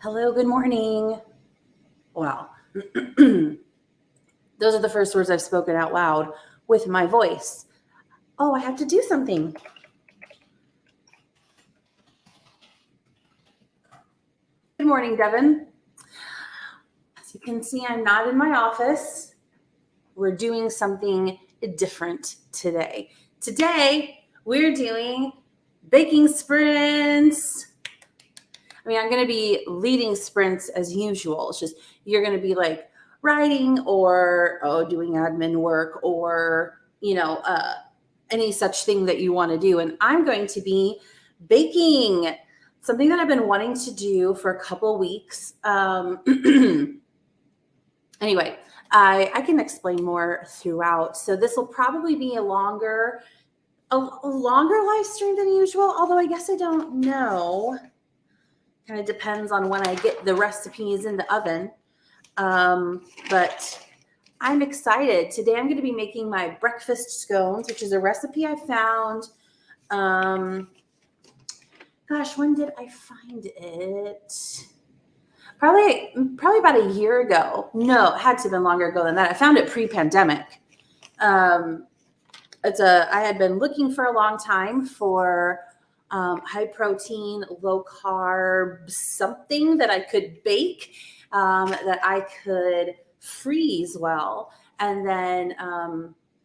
Hello, good morning. Wow. Those are the first words I've spoken out loud with my voice. Oh, I have to do something. Good morning, Devin. As you can see, I'm not in my office. We're doing something different today. Today, we're doing baking sprints. I mean, I'm going to be leading sprints as usual. It's just you're going to be like writing or doing admin work or, any such thing that you want to do. And I'm going to be baking, something that I've been wanting to do for a couple weeks. Anyway, I can explain more throughout. So this will probably be a longer live stream than usual, although I guess I don't know. Kind of depends on when I get the recipes in the oven. But I'm excited. Today I'm going to be making my breakfast scones, which is a recipe I found. Gosh, when did I find it? Probably about a year ago. No, it had to have been longer ago than that. I found it pre-pandemic. I had been looking for a long time for high protein, low carb, something that I could bake, that I could freeze well. And then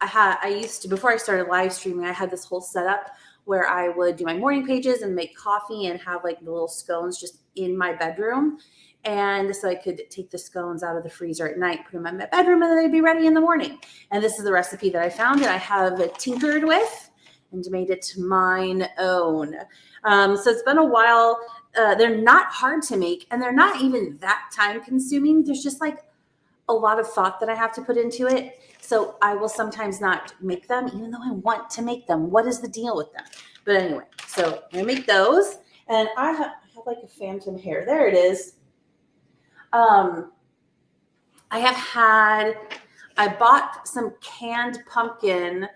before I started live streaming, I had this whole setup where I would do my morning pages and make coffee and have like the little scones just in my bedroom. And so I could take the scones out of the freezer at night, put them in my bedroom, and then they'd be ready in the morning. And this is the recipe that I found and I have tinkered with and made it mine own. So it's been a while. They're not hard to make, and they're not even that time consuming. There's just like a lot of thought that I have to put into it. So I will sometimes not make them, even though I want to make them. What is the deal with them? But anyway, so I'm gonna make those. And I have like a phantom hair. There it is. I bought some canned pumpkin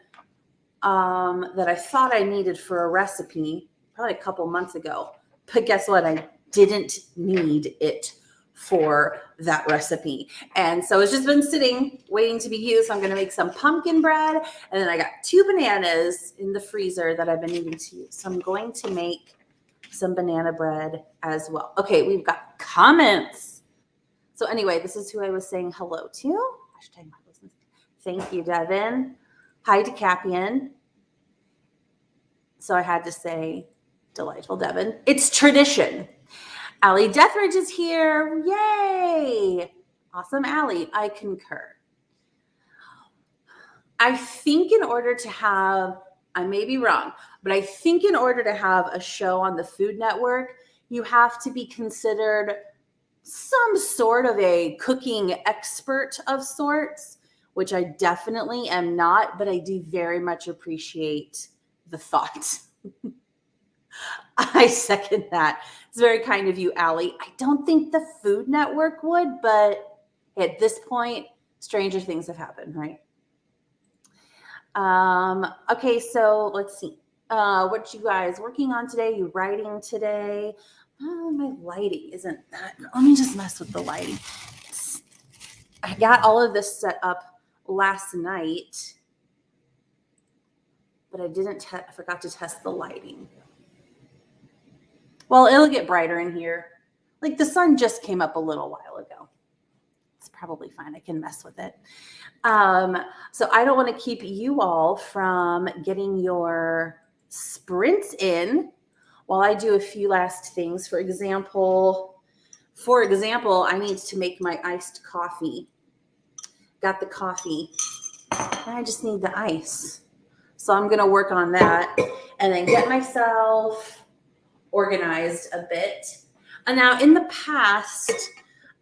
that I thought I needed for a recipe probably a couple months ago. But guess what? I didn't need it for that recipe. And so it's just been sitting, waiting to be used. So I'm going to make some pumpkin bread. And then I got 2 bananas in the freezer that I've been needing to use. So I'm going to make some banana bread as well. Okay, we've got comments. So anyway, this is who I was saying hello to. Thank you, Devin. Hi to Capian. So I had to say, delightful Devin. It's tradition. AllyDeatherageArt is here. Yay. Awesome, Ally. I concur. I think in order to have, I may be wrong, but I think in order to have a show on the Food Network, you have to be considered some sort of a cooking expert of sorts, which I definitely am not, but I do very much appreciate the thought. I second that. It's very kind of you, Ally. I don't think the Food Network would, but at this point, stranger things have happened, right? Okay, so let's see. What you guys working on today? You writing today? Oh, my lighting isn't that. Let me just mess with the lighting. I got all of this set up last night, but I forgot to test the lighting. Well, it'll get brighter in here. Like the sun just came up a little while ago. It's probably fine. I can mess with it. So I don't want to keep you all from getting your sprints in while I do a few last things. For example, I need to make my iced coffee. Got the coffee. And I just need the ice. So I'm going to work on that and then get myself organized a bit. And now in the past,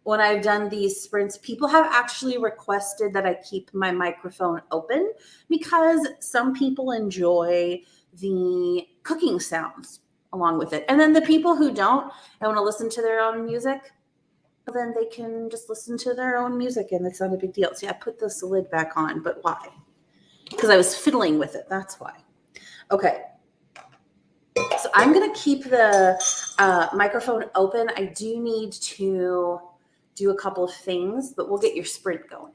when I've done these sprints, people have actually requested that I keep my microphone open because some people enjoy the cooking sounds along with it. And then the people who don't and want to listen to their own music, then they can just listen to their own music and it's not a big deal. See, I put this lid back on, but why? Because I was fiddling with it. That's why. Okay. So I'm going to keep the microphone open. I do need to do a couple of things, but we'll get your sprint going.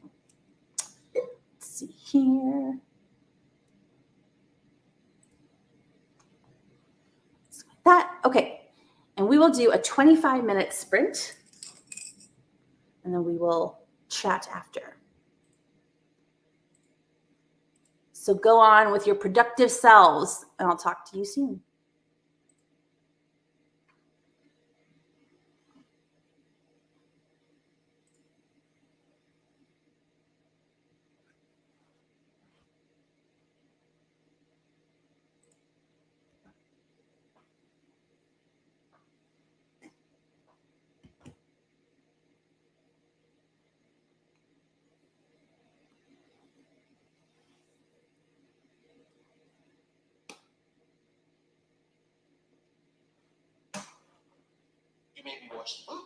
Let's see here. Like that. Okay. And we will do a 25-minute sprint, and then we will chat after. So go on with your productive selves, and I'll talk to you soon. You made me watch the movie.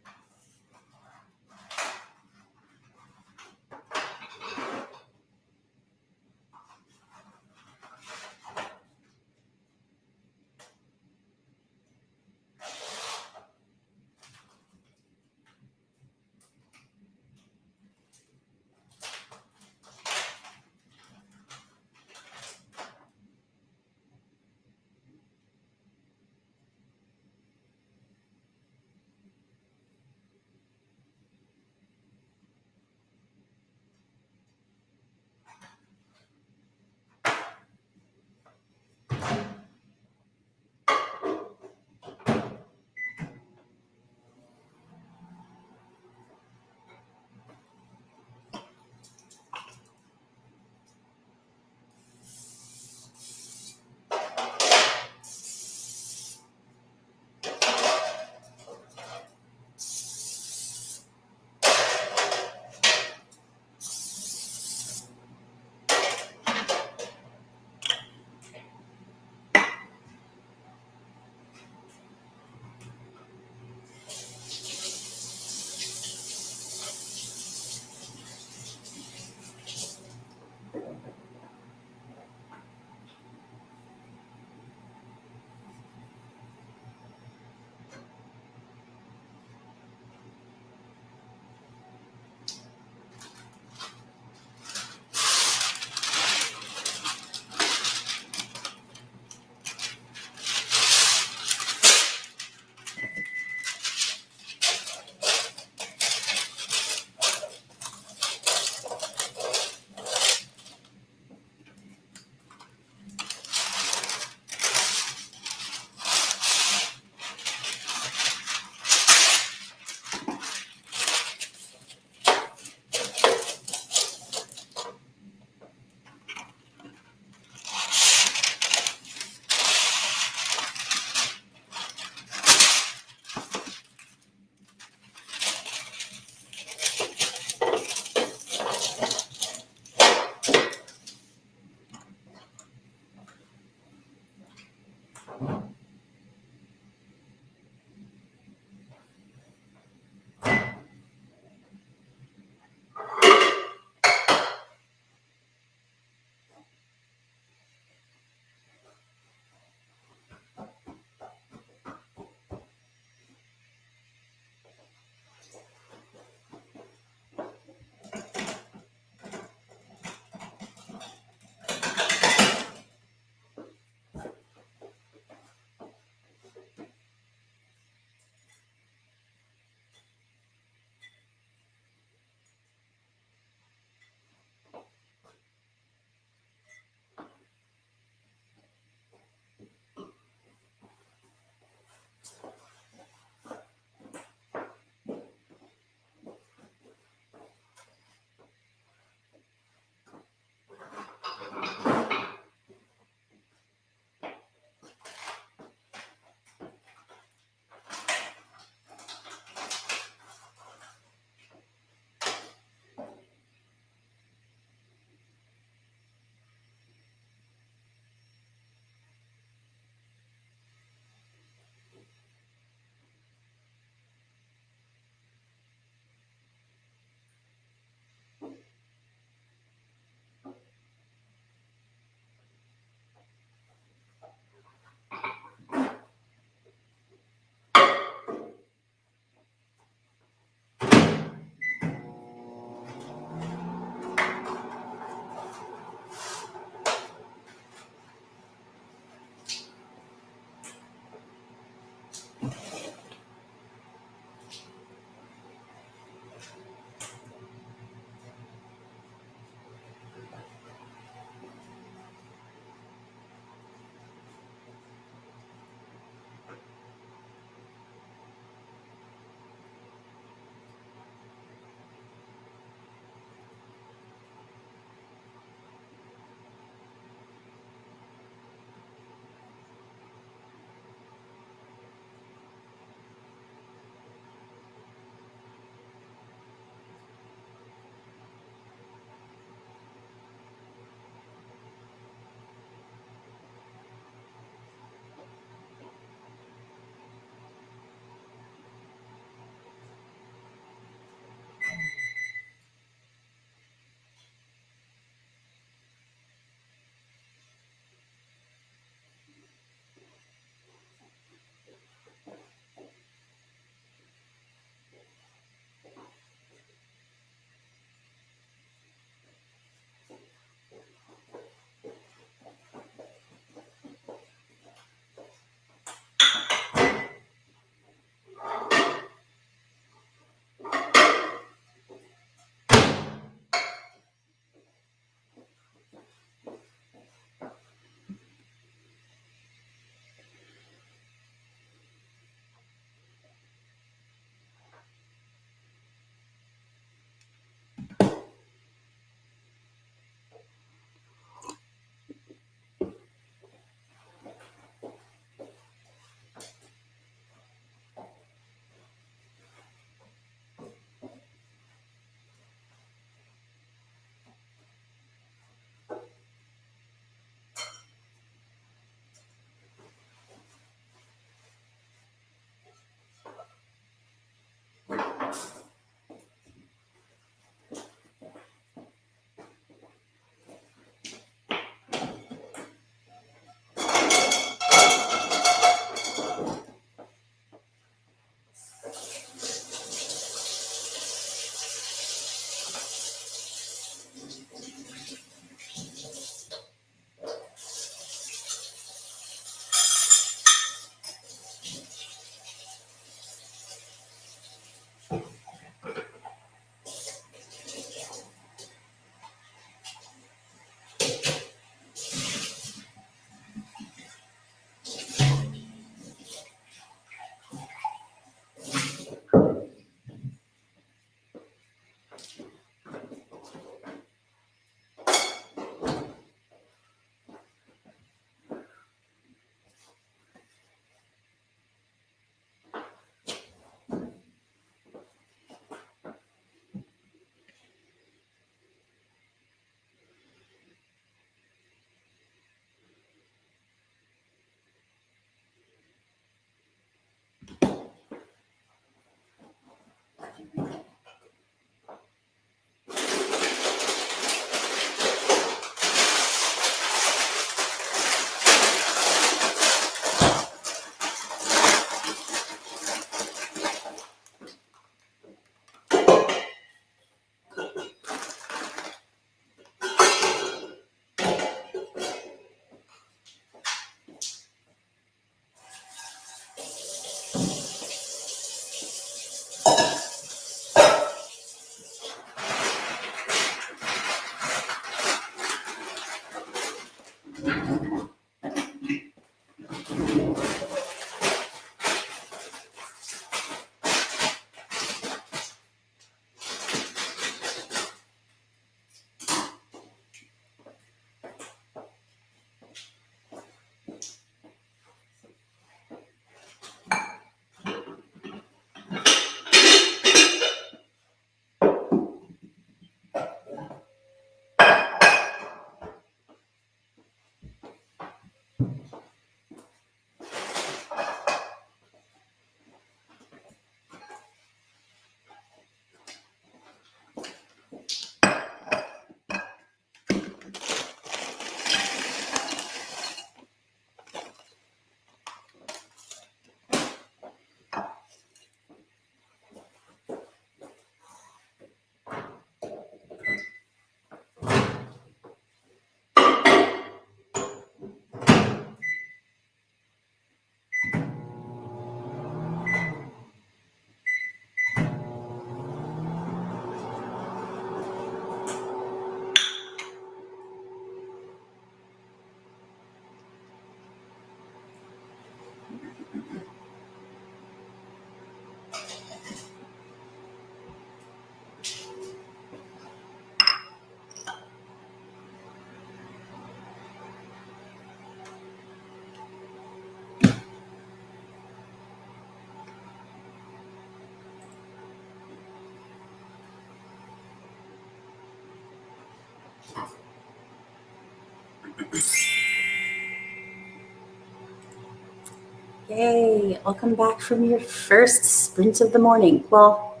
Yay, welcome back from your first sprint of the morning. Well,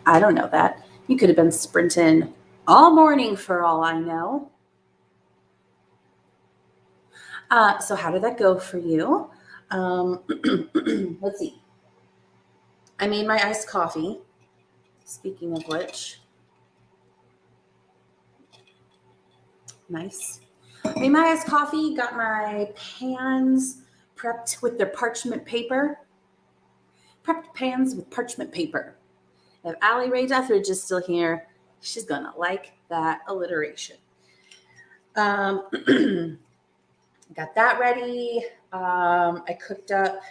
I don't know that. You could have been sprinting all morning for all I know. So how did that go for you? Let's see. I made my iced coffee. Speaking of which, nice. Made my iced coffee, got my pans prepped with their parchment paper. Prepped pans with parchment paper. If AllyDeatherageArt is still here, she's gonna like that alliteration. Got that ready. I cooked up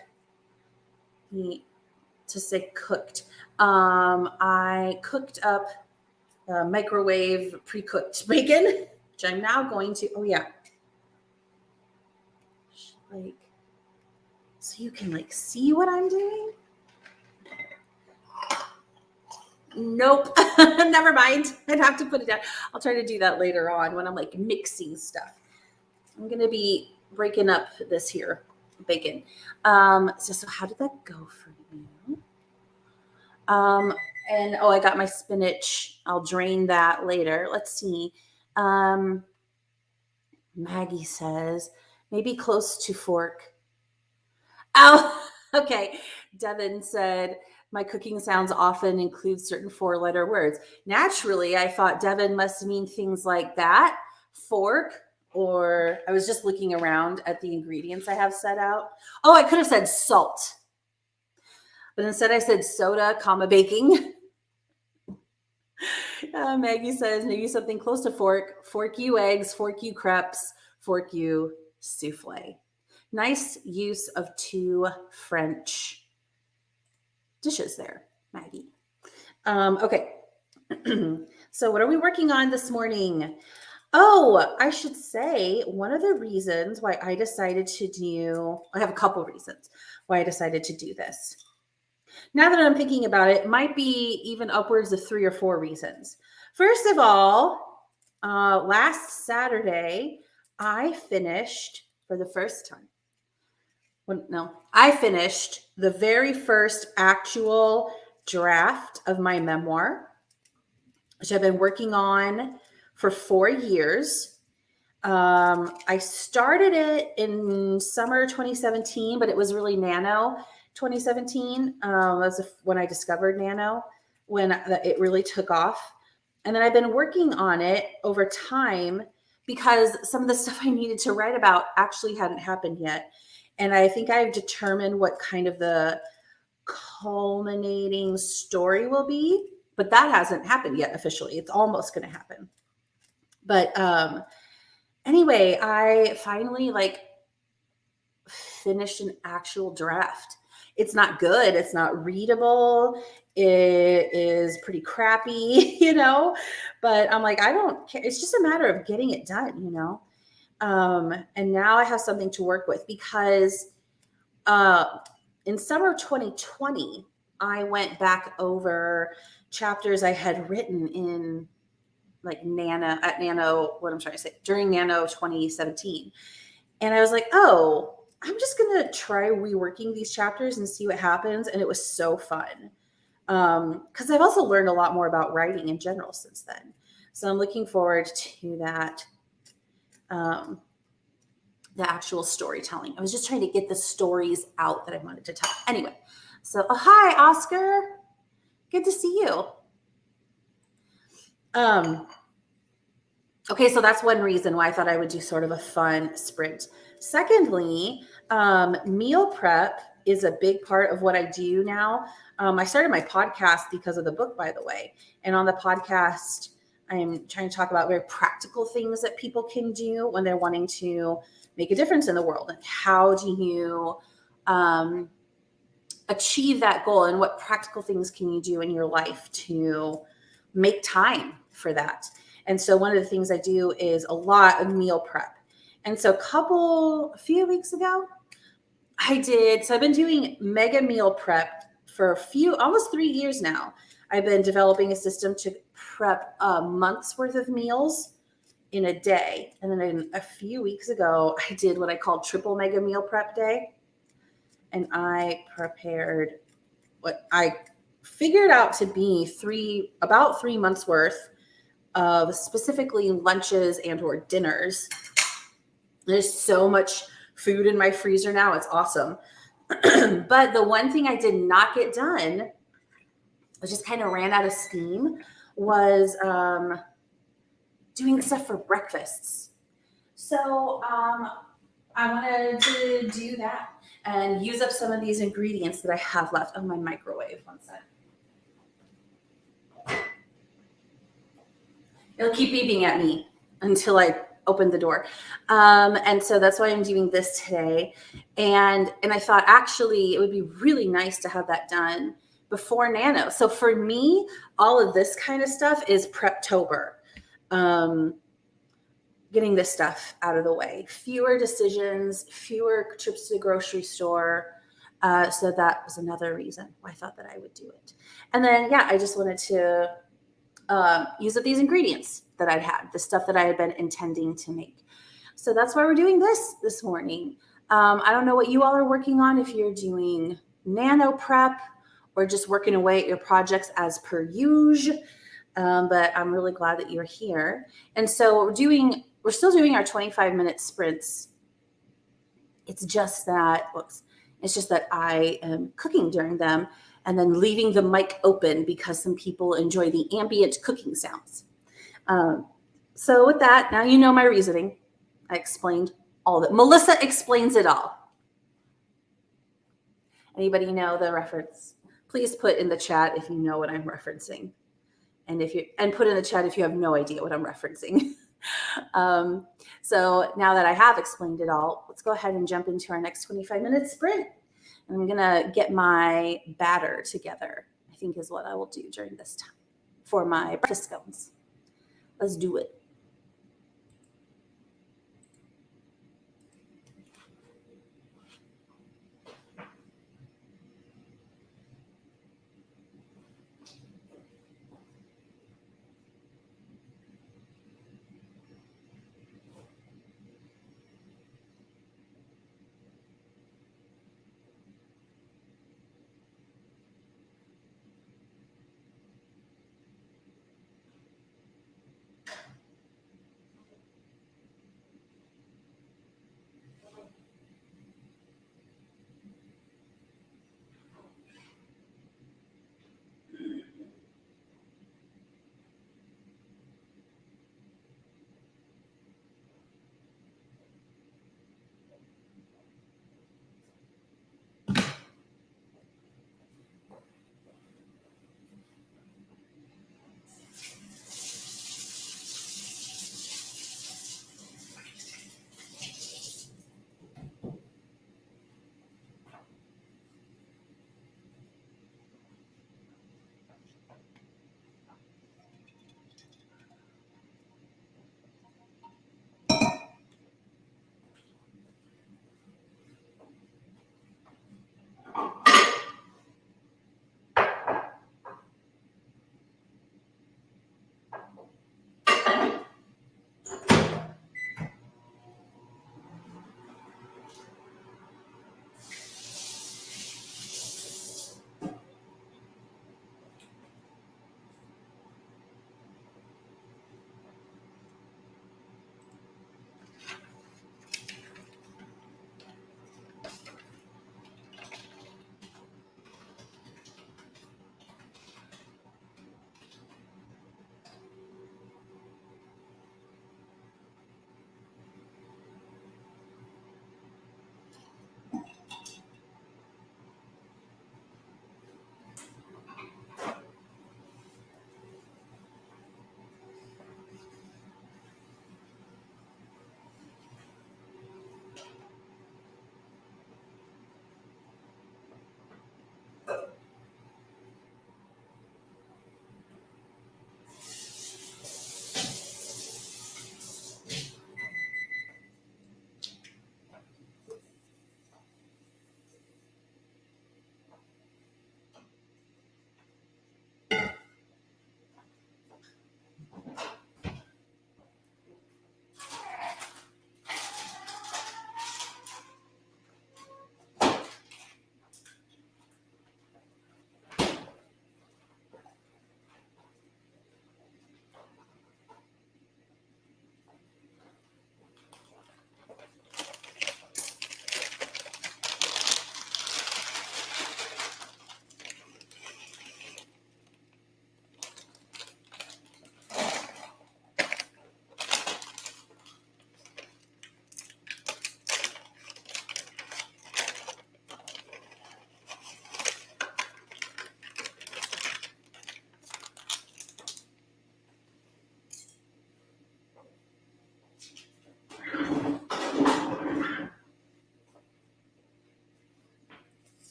to say cooked. I cooked up microwave pre-cooked bacon, which I'm now going to. Oh yeah, like so you can like see what I'm doing. Nope, never mind. I'd have to put it down. I'll try to do that later on when I'm like mixing stuff. I'm gonna be breaking up this here bacon. So how did that go for you? And oh, I got my spinach. I'll drain that later. Let's see. Maggie says maybe close to fork. Oh, okay. Devin said my cooking sounds often include certain 4-letter words. Naturally, I thought Devin must mean things like that, fork, or I was just looking around at the ingredients I have set out. Oh, I could have said salt, but instead I said soda, baking. Maggie says maybe something close to fork. Fork you eggs, fork you crepes, fork you souffle. Nice use of 2 French dishes there, Maggie. Okay. So what are we working on this morning? Oh, I should say one of the reasons why I decided to do, I have a couple reasons why I decided to do this. Now that I'm thinking about it, it might be even upwards of 3 or 4 reasons. First of all, last Saturday, I finished for the first time. I finished the very first actual draft of my memoir, which I've been working on for 4 years. I started it in summer 2017, but it was really Nano 2017. That's when I discovered Nano, when it really took off. And then I've been working on it over time because some of the stuff I needed to write about actually hadn't happened yet. And I think I've determined what kind of the culminating story will be, but that hasn't happened yet officially. It's almost going to happen. But anyway, I finally finished an actual draft. It's not good. It's not readable. It is pretty crappy, but I'm like, I don't care. It's just a matter of getting it done, and now I have something to work with because in summer 2020, I went back over chapters I had written in during Nano 2017. And I was like, oh, I'm just going to try reworking these chapters and see what happens. And it was so fun. Because I've also learned a lot more about writing in general since then. So I'm looking forward to that. The actual storytelling. I was just trying to get the stories out that I wanted to tell. Anyway, so hi, Oscar. Good to see you. Okay, so that's one reason why I thought I would do sort of a fun sprint. Secondly, meal prep is a big part of what I do now. I started my podcast because of the book, by the way. And on the podcast, I'm trying to talk about very practical things that people can do when they're wanting to make a difference in the world. And how do you achieve that goal, and what practical things can you do in your life to make time for that? And so one of the things I do is a lot of meal prep. And so a few weeks ago, I've been doing mega meal prep for almost 3 years now. I've been developing a system to prep months worth of meals in a day. And then a few weeks ago, I did what I called triple mega meal prep day. And I prepared what I figured out to be about 3 months worth of specifically lunches and or dinners. There's so much food in my freezer now. It's awesome. But the one thing I did not get done, I just kind of ran out of steam, was doing stuff for breakfasts. So I wanted to do that and use up some of these ingredients that I have left. Oh, my microwave. One sec. It'll keep beeping at me until I open the door. And so that's why I'm doing this today. And I thought actually it would be really nice to have that done before Nano. So for me, all of this kind of stuff is Preptober. Getting this stuff out of the way. Fewer decisions, fewer trips to the grocery store. So that was another reason why I thought that I would do it. And then, yeah, I just wanted to use up these ingredients that I'd had, the stuff that I had been intending to make. So that's why we're doing this morning. I don't know what you all are working on, if you're doing nano prep or just working away at your projects as per usual. But I'm really glad that you're here. And so we're still doing our 25-minute sprints. It's just that I am cooking during them and then leaving the mic open because some people enjoy the ambient cooking sounds. So with that, now you know my reasoning. I explained all that. Melissa explains it all. Anybody know the reference? Please put in the chat if you know what I'm referencing. And put in the chat if you have no idea what I'm referencing. So now that I have explained it all, let's go ahead and jump into our next 25-minute sprint. And I'm gonna get my batter together, I think is what I will do during this time for my breakfast scones. Let's do it.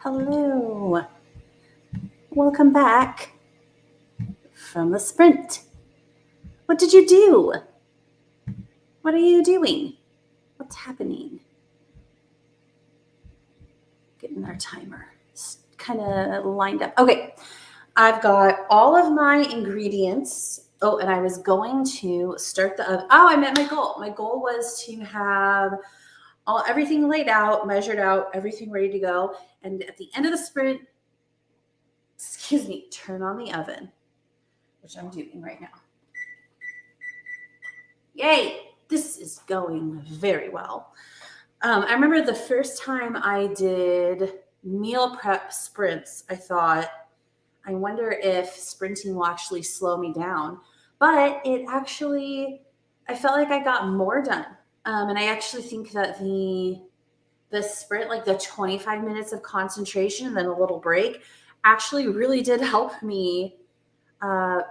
Hello. Welcome back from the sprint. What did you do? What are you doing? What's happening? Getting our timer kind of lined up. Okay. I've got all of my ingredients. Oh, and I was going to start the oven. Oh, I met my goal. My goal was to have everything laid out, measured out, everything ready to go. And at the end of the sprint, turn on the oven, which I'm doing right now. Yay, this is going very well. I remember the first time I did meal prep sprints, I thought, I wonder if sprinting will actually slow me down. But it actually, I felt like I got more done. And I actually think that the sprint, like the 25 minutes of concentration and then a little break, actually really did help me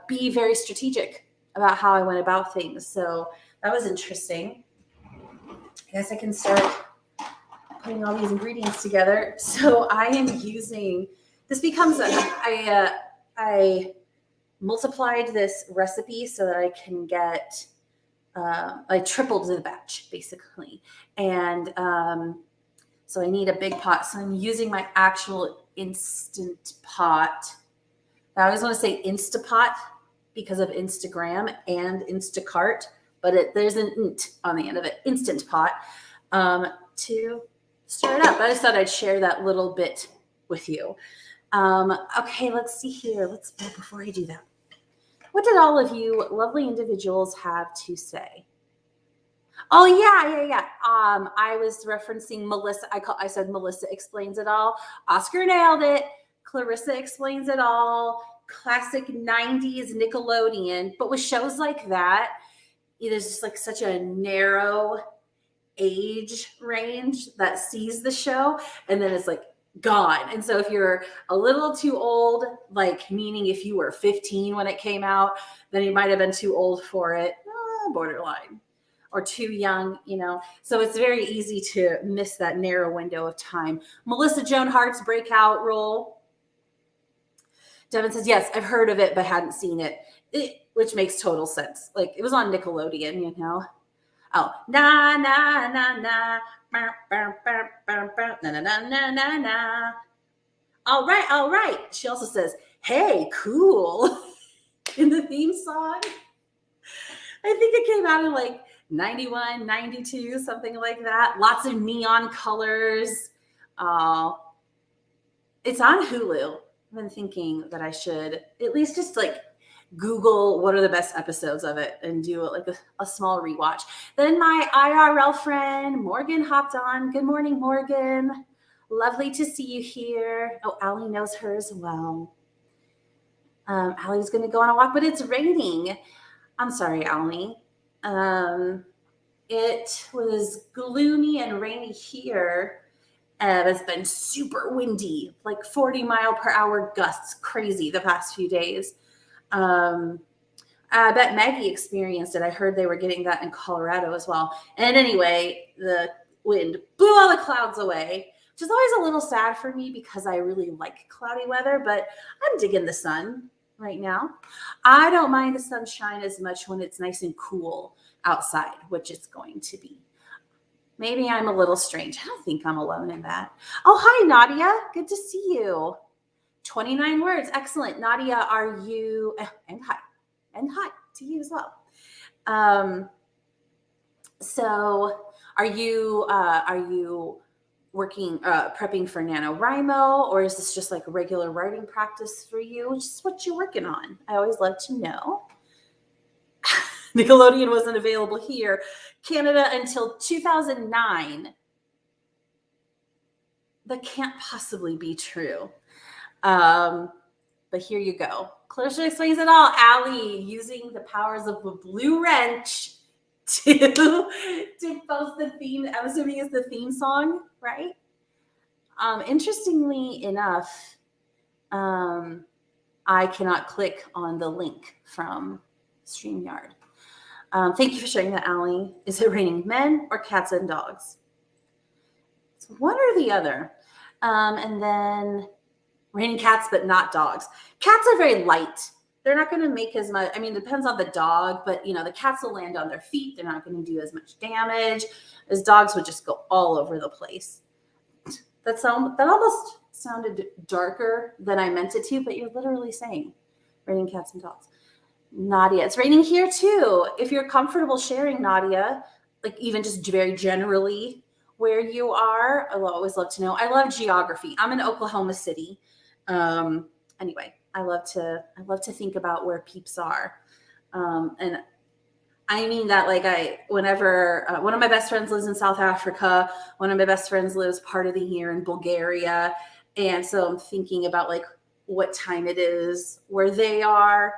be very strategic about how I went about things. So that was interesting. I guess I can start putting all these ingredients together. So I am using, this becomes, I multiplied this recipe so that I can get, I tripled the batch basically. And so I need a big pot. So I'm using my actual Instant Pot. Now I always want to say Instapot because of Instagram and Instacart, but there's an int on the end of it, Instant Pot, to stir it up. I just thought I'd share that little bit with you. Okay, let's see here. Before I do that, what did all of you lovely individuals have to say? Oh yeah. I was referencing Melissa. I said Melissa explains it all. Oscar nailed it. Clarissa explains it all. Classic 90s Nickelodeon. But with shows like that, there's just like such a narrow age range that sees the show, and then it's like gone. And so if you're a little too old, like meaning if you were 15 when it came out, then you might have been too old for it, borderline, or too young, So it's very easy to miss that narrow window of time. Melissa Joan Hart's breakout role. Devin says, yes, I've heard of it, but hadn't seen it, which makes total sense. Like it was on Nickelodeon, Oh, na na na na, na na na na na na. All right. She also says, "Hey, cool," in the theme song. I think it came out in like 91, 92, something like that. Lots of neon colors. It's on Hulu. I've been thinking that I should at least just like Google what are the best episodes of it and do it like a small rewatch. Then my IRL friend Morgan hopped on. Good morning, Morgan. Lovely to see you here. Oh, Allie knows her as well. Allie's going to go on a walk, but it's raining. I'm sorry, Allie. It was gloomy and rainy here. It's been super windy, like 40-mile-per-hour gusts, crazy the past few days. I bet Maggie experienced it. I heard they were getting that in Colorado as well. And anyway, the wind blew all the clouds away, which is always a little sad for me because I really like cloudy weather, but I'm digging the sun right now. I don't mind the sunshine as much when it's nice and cool outside, which it's going to be. Maybe I'm a little strange. I don't think I'm alone in that. Oh, hi, Nadia. Good to see you. 29 words. Excellent. Nadia, are you, and hi to you as well. So are you working, prepping for NaNoWriMo, or is this just like regular writing practice for you? Just what you're working on. I always love to know. Nickelodeon wasn't available here, Canada, until 2009. That can't possibly be true. But here you go. Clarissa explains it all. Allie using the powers of a blue wrench to post the theme. I'm assuming it's the theme song, right? Interestingly enough, I cannot click on the link from StreamYard. Thank you for sharing that, Allie. Is it raining men or cats and dogs? It's one or the other. And then raining cats, but not dogs. Cats are very light. They're not going to make as much. I mean, it depends on the dog, but the cats will land on their feet. They're not going to do as much damage as dogs would just go all over the place. That almost sounded darker than I meant it to, but you're literally saying raining cats and dogs. Nadia, it's raining here too. If you're comfortable sharing, Nadia, like even just very generally where you are, I will always love to know. I love geography. I'm in Oklahoma City. Anyway, I love to think about where peeps are. And I mean that whenever one of my best friends lives in South Africa, one of my best friends lives part of the year in Bulgaria. And so I'm thinking about like what time it is where they are.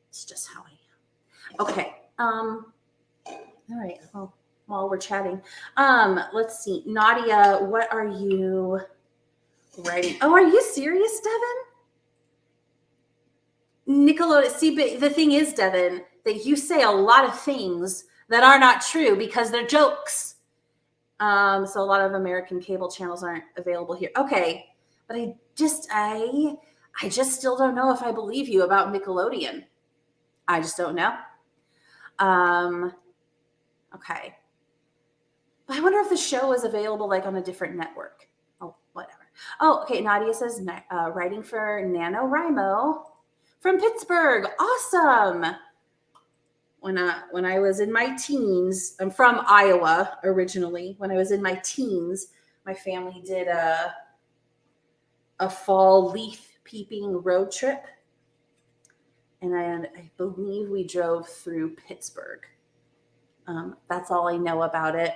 It's just how I am. Okay. All right. Well, while we're chatting, let's see. Nadia, what are you writing? Oh, are you serious, Devin? Nickelodeon. See, but the thing is, Devin, that you say a lot of things that are not true because they're jokes. So a lot of American cable channels aren't available here. Okay. But I just still don't know if I believe you about Nickelodeon. I just don't know. Okay. I wonder if the show is available like on a different network. Oh, whatever. Oh, okay. Nadia says writing for NaNoWriMo from Pittsburgh. Awesome. When I was in my teens, I'm from Iowa originally. When I was in my teens, my family did a fall leaf peeping road trip. And I believe we drove through Pittsburgh. That's all I know about it.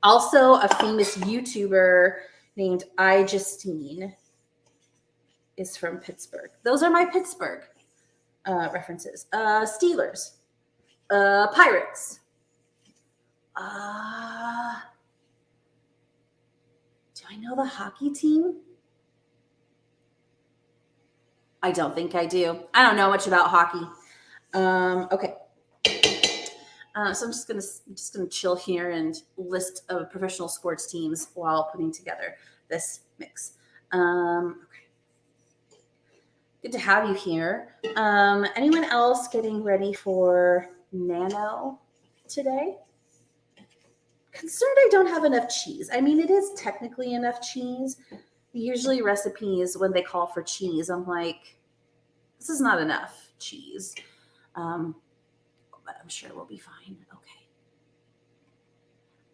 Also, a famous YouTuber named Justine is from Pittsburgh. Those are my Pittsburgh references. Steelers. Pirates. Do I know the hockey team? I don't think I do. I don't know much about hockey. Okay. So I'm just gonna chill here and list of professional sports teams while putting together this mix. Okay. Good to have you here. Anyone else getting ready for Nano today? Concerned I don't have enough cheese. I mean, it is technically enough cheese. Usually recipes, when they call for cheese, I'm like, this is not enough cheese. But I'm sure we'll be fine.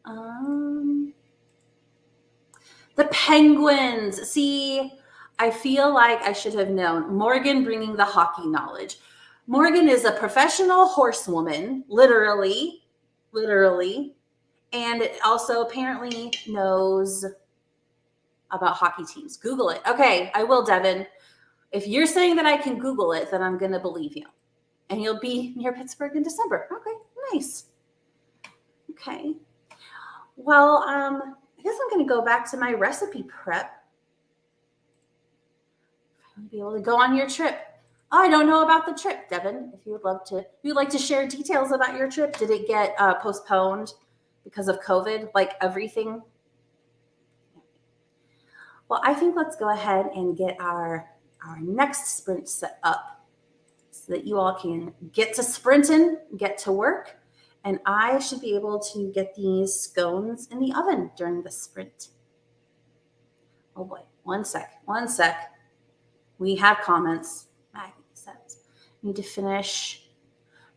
Okay. The Penguins. See, I feel like I should have known. Morgan bringing the hockey knowledge. Morgan is a professional horsewoman, literally, and also apparently knows about hockey teams. Google it. Okay, I will, Devin. If you're saying that I can Google it, then I'm going to believe you. And you'll be near Pittsburgh in December. Okay, nice. Okay. Well, I guess I'm going to go back to my recipe prep. I'm going to be able to go on your trip. Oh, I don't know about the trip, Devin. If you'd like to share details about your trip. Did it get postponed because of COVID, like everything? Well, I think let's go ahead and get our next sprint set up so that you all can get to sprinting, get to work, and I should be able to get these scones in the oven during the sprint. Oh boy, one sec. We have comments. Maggie says, need to finish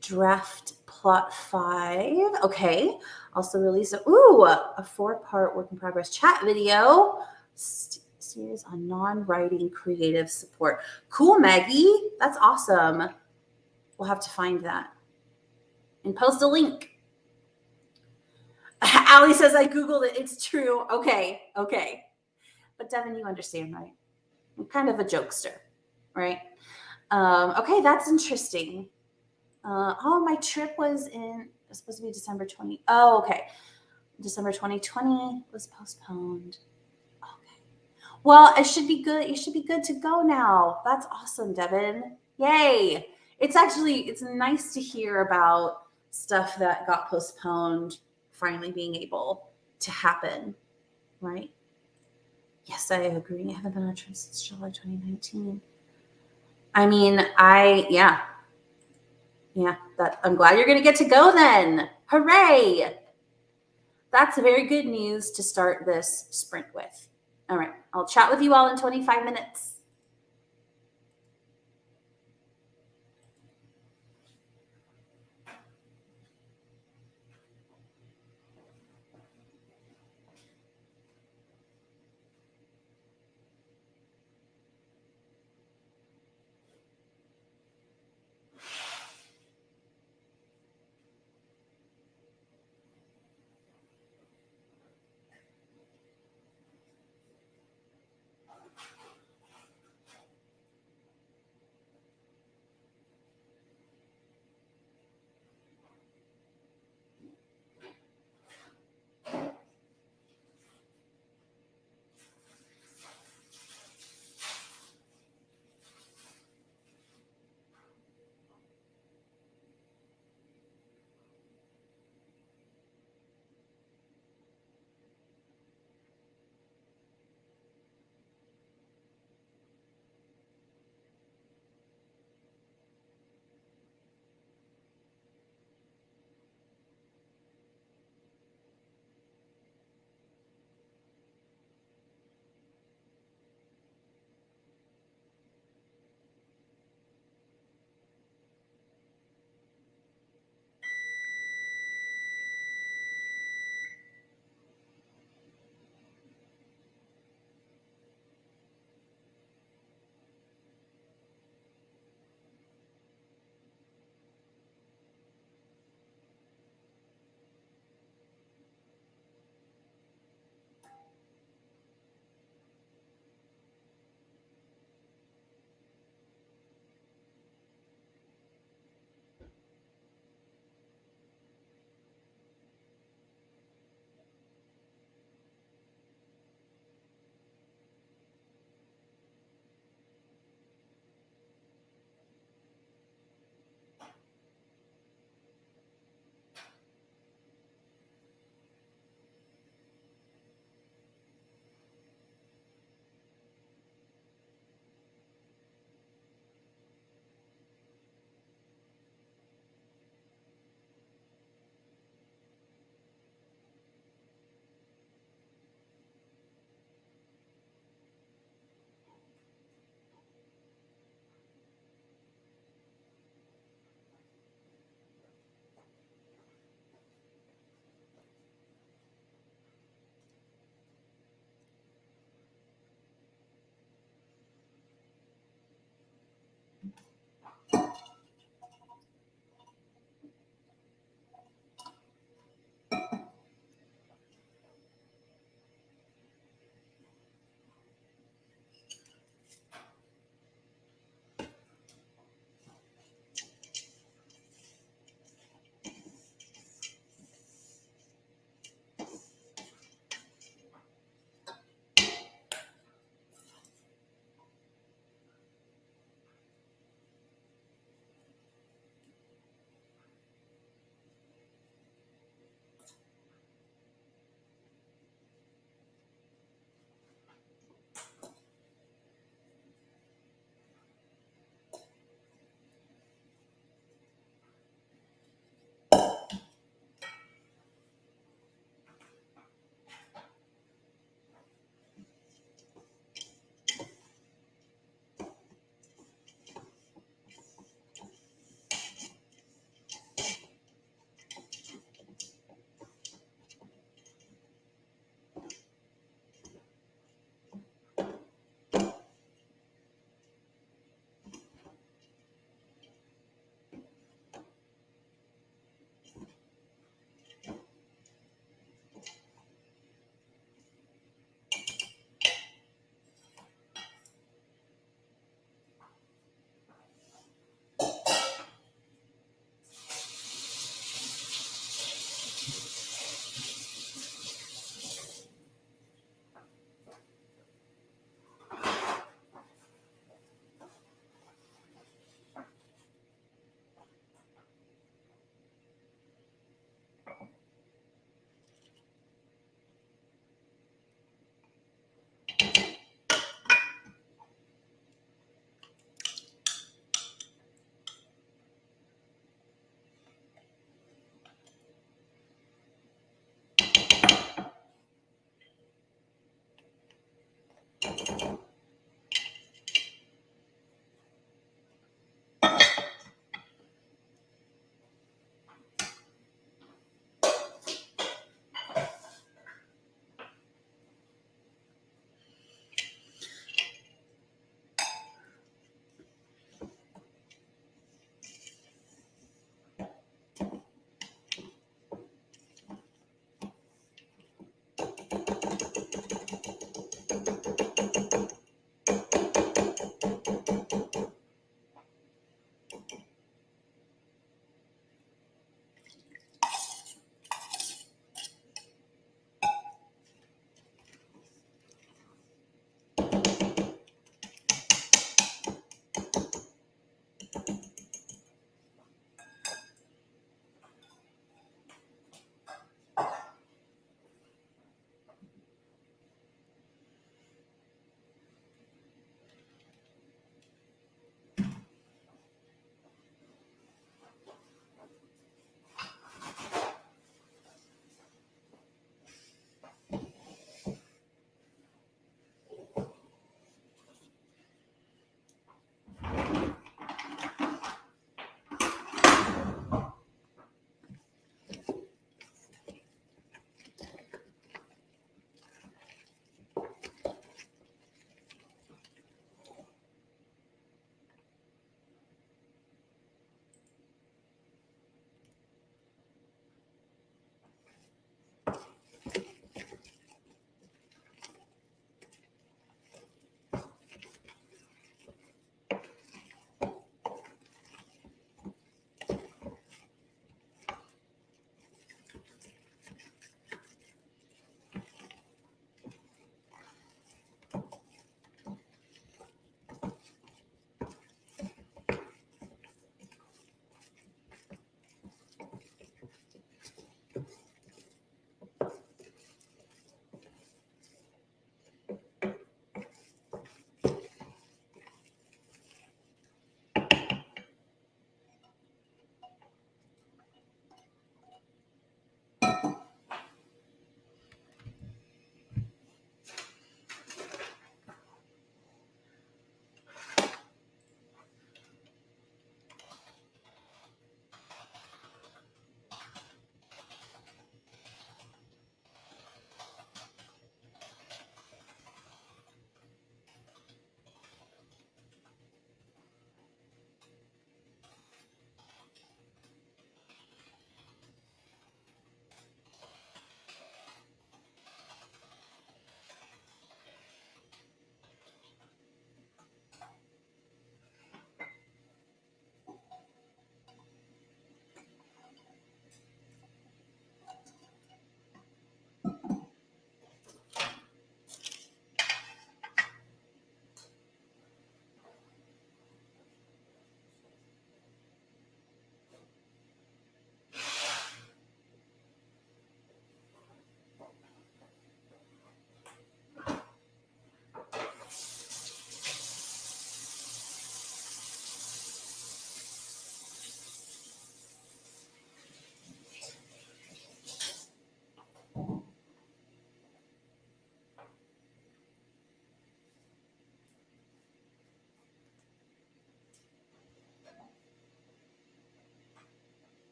draft plot 5. Okay. Also release a 4-part work in progress chat video. Series on non-writing creative support. Cool, Maggie. That's awesome. We'll have to find that and post a link. Allie says, I Googled it. It's true. Okay. But Devin, you understand, right? I'm kind of a jokester, right? Okay, that's interesting. My trip was supposed to be December 20. Oh, okay. December 2020 was postponed. Okay. Well, it should be good. You should be good to go now. That's awesome, Devin. Yay. It's nice to hear about stuff that got postponed finally being able to happen, right? Yes, I agree. I haven't been on a trip since July 2019. I mean, I'm glad you're going to get to go then. Hooray! That's very good news to start this sprint with. All right, I'll chat with you all in 25 minutes.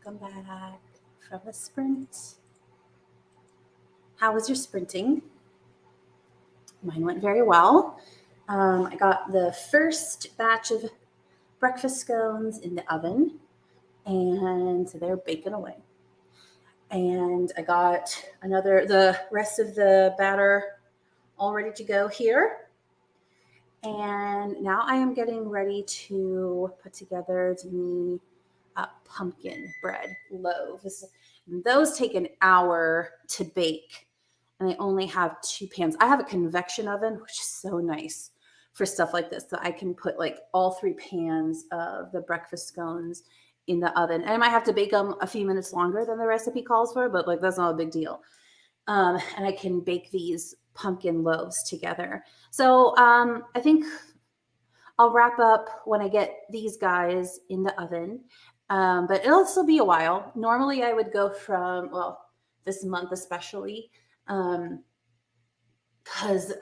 Welcome back from the sprint. How was your sprinting? Mine went very well. I got the first batch of breakfast scones in the oven, and so they're baking away. And I got the rest of the batter all ready to go here. And now I am getting ready to put together the pumpkin bread loaves. And those take an hour to bake, and I only have 2 pans. I have a convection oven, which is so nice for stuff like this. So I can put like all 3 pans of the breakfast scones in the oven. And I might have to bake them a few minutes longer than the recipe calls for, but like that's not a big deal. And I can bake these pumpkin loaves together. So I think I'll wrap up when I get these guys in the oven. But it'll still be a while. Normally I would go from, well, this month especially, because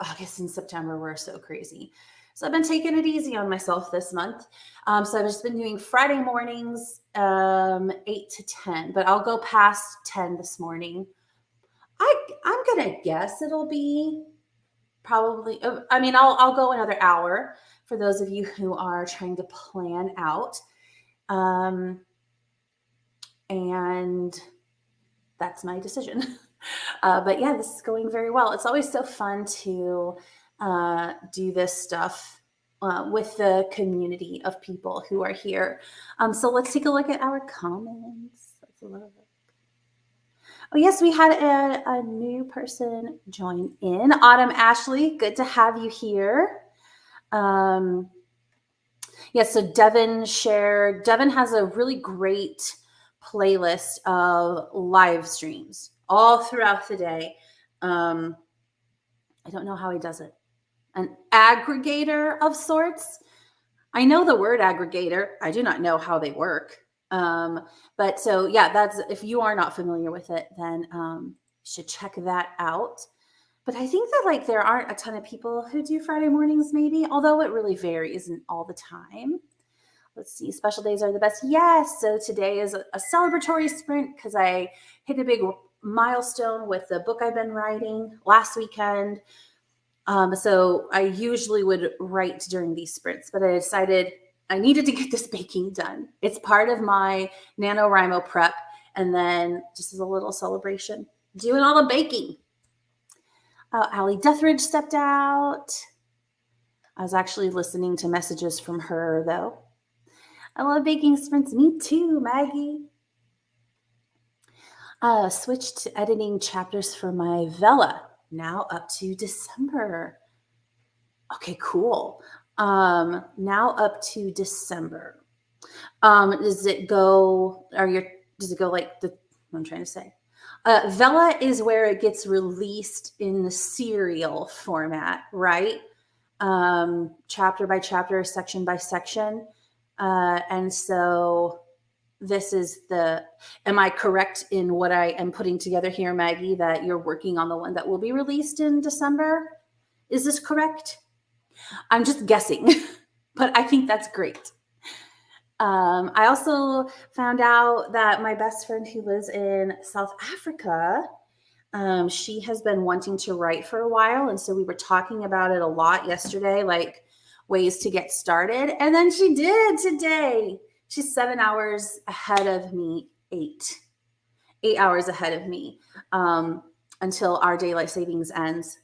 August and September were so crazy. So I've been taking it easy on myself this month. So I've just been doing Friday mornings, 8 to 10, but I'll go past 10 this morning. I'm going to guess it'll be probably, I'll go another hour for those of you who are trying to plan out. And that's my decision. But yeah, this is going very well. It's always so fun to do this stuff with the community of people who are here. So let's take a look at our comments. Let's look. Oh yes, we had a new person join in. Autumn Ashley, good to have you here. Yes, so Devin has a really great playlist of live streams all throughout the day. I don't know how he does it. An aggregator of sorts. I know the word aggregator. I do not know how they work. But so yeah, that's, if you are not familiar with it, then you should check that out. But I think that like there aren't a ton of people who do Friday mornings, maybe, although it really varies all the time. Let's see, special days are the best. Yes, so today is a celebratory sprint because I hit a big milestone with the book I've been writing last weekend. So I usually would write during these sprints, but I decided I needed to get this baking done. It's part of my NaNoWriMo prep, and then just as a little celebration, doing all the baking. AllyDeatherageArt stepped out. I was actually listening to messages from her, though. I love baking sprints. Me too, Maggie. Switched to editing chapters for my Vella. Now up to December. Okay, cool. Now up to December. Does it go like what I'm trying to say? Vella is where it gets released in the serial format, right? Chapter by chapter, section by section. And so this is am I correct in what I am putting together here, Maggie, that you're working on the one that will be released in December? Is this correct? I'm just guessing, but I think that's great. I also found out that my best friend who lives in South Africa, she has been wanting to write for a while. And so we were talking about it a lot yesterday, like ways to get started. And then she did today. She's 7 hours ahead of me, 8 hours ahead of me, until our daylight savings ends,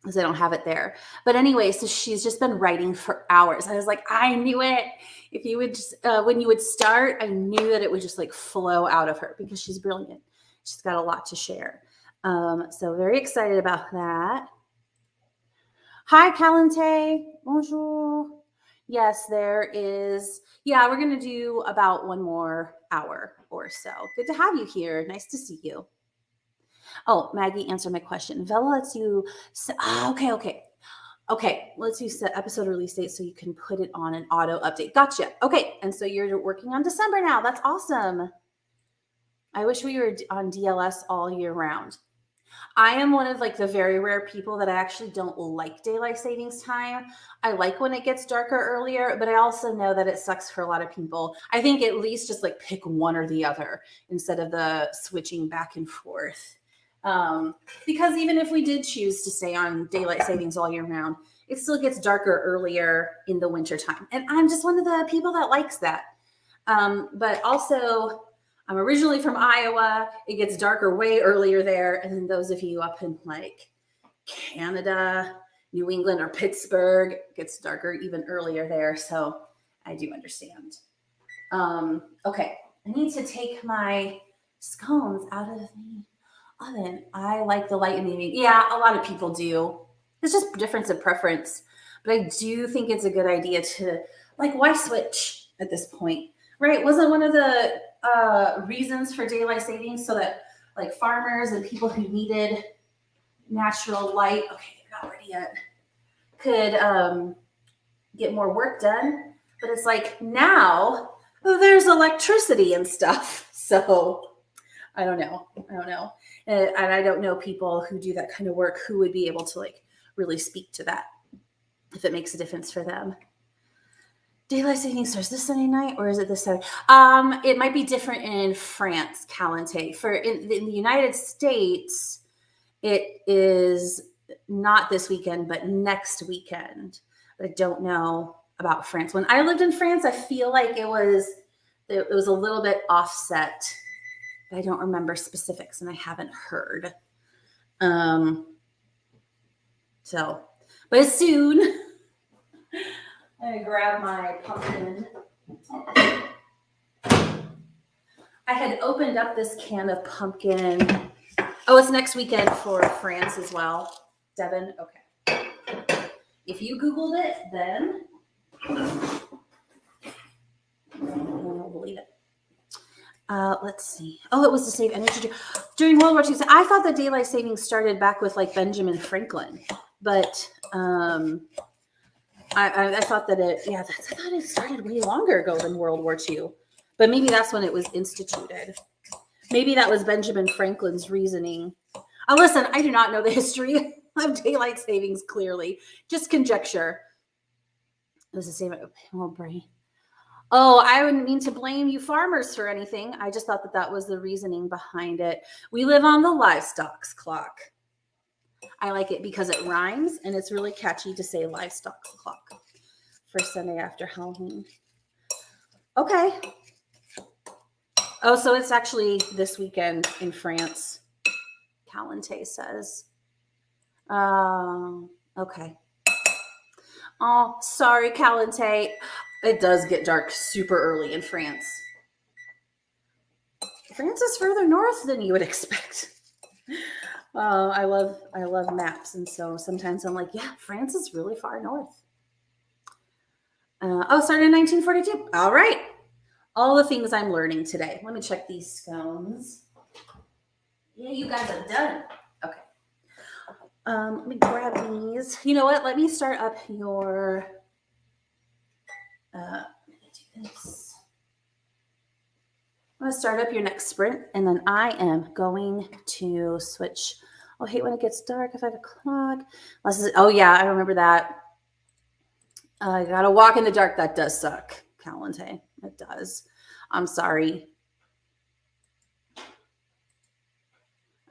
because I don't have it there. But anyway, so she's just been writing for hours. I was like, I knew it. If you would just, when you would start, I knew that it would just like flow out of her because she's brilliant. She's got a lot to share. So very excited about that. Hi, Calente. Bonjour. Yes, there is. Yeah, we're going to do about 1 more hour or so. Good to have you here. Nice to see you. Oh, Maggie answered my question. Vella lets you, okay. Let's you set episode release date so you can put it on an auto update. Gotcha. Okay. And so you're working on December now. That's awesome. I wish we were on DLS all year round. I am one of like the very rare people that I actually don't like daylight savings time. I like when it gets darker earlier, but I also know that it sucks for a lot of people. I think at least just like pick one or the other instead of the switching back and forth. Because even if we did choose to stay on daylight savings all year round, it still gets darker earlier in the wintertime. And I'm just one of the people that likes that. But also, I'm originally from Iowa. It gets darker way earlier there. And then those of you up in like Canada, New England, or Pittsburgh, it gets darker even earlier there. So I do understand. Okay, I need to take my scones out of the oven. I like the light in the evening. Yeah, a lot of people do. It's just difference of preference. But I do think it's a good idea to, like, why switch at this point? Right? Wasn't one of the reasons for daylight savings so that like farmers and people who needed natural light, okay, they're not ready yet, could get more work done. But it's like now there's electricity and stuff. So I don't know. And I don't know people who do that kind of work who would be able to like really speak to that if it makes a difference for them. Daylight savings starts this Sunday night, or is it this Saturday? It might be different in France, Calente. In the United States, it is not this weekend, but next weekend. But I don't know about France. When I lived in France, I feel like it was a little bit offset. But I don't remember specifics, and I haven't heard. But soon. I'm going to grab my pumpkin. I had opened up this can of pumpkin. Oh, it's next weekend for France as well. Devin, okay. If you Googled it, then I don't believe it. Let's see. Oh, it was to save energy during World War II. So I thought that daylight savings started back with like Benjamin Franklin, but I thought that I thought it started way longer ago than World War II, but maybe that's when it was instituted. Maybe that was Benjamin Franklin's reasoning. Listen, I do not know the history of daylight savings clearly, just conjecture. It was the same. Oh, brain. Oh, I wouldn't mean to blame you farmers for anything. I just thought that was the reasoning behind it. We live on the livestock's clock. I like it because it rhymes and it's really catchy to say livestock clock for Sunday after Halloween. Okay. Oh, so it's actually this weekend in France, Calente says. Okay. Oh, sorry, Calente. It does get dark super early in France. France is further north than you would expect. I love maps, and so sometimes I'm like, yeah, France is really far north. Started in 1942. All right. All the things I'm learning today. Let me check these scones. Yeah, you guys are done. Okay. Let me grab these. You know what? Let me start up your. Let me do this. I'm going to start up your next sprint, and then I am going to switch. I hate when it gets dark at 5 o'clock. Oh, yeah, I remember that. I got to walk in the dark. That does suck, Calente. It does. I'm sorry.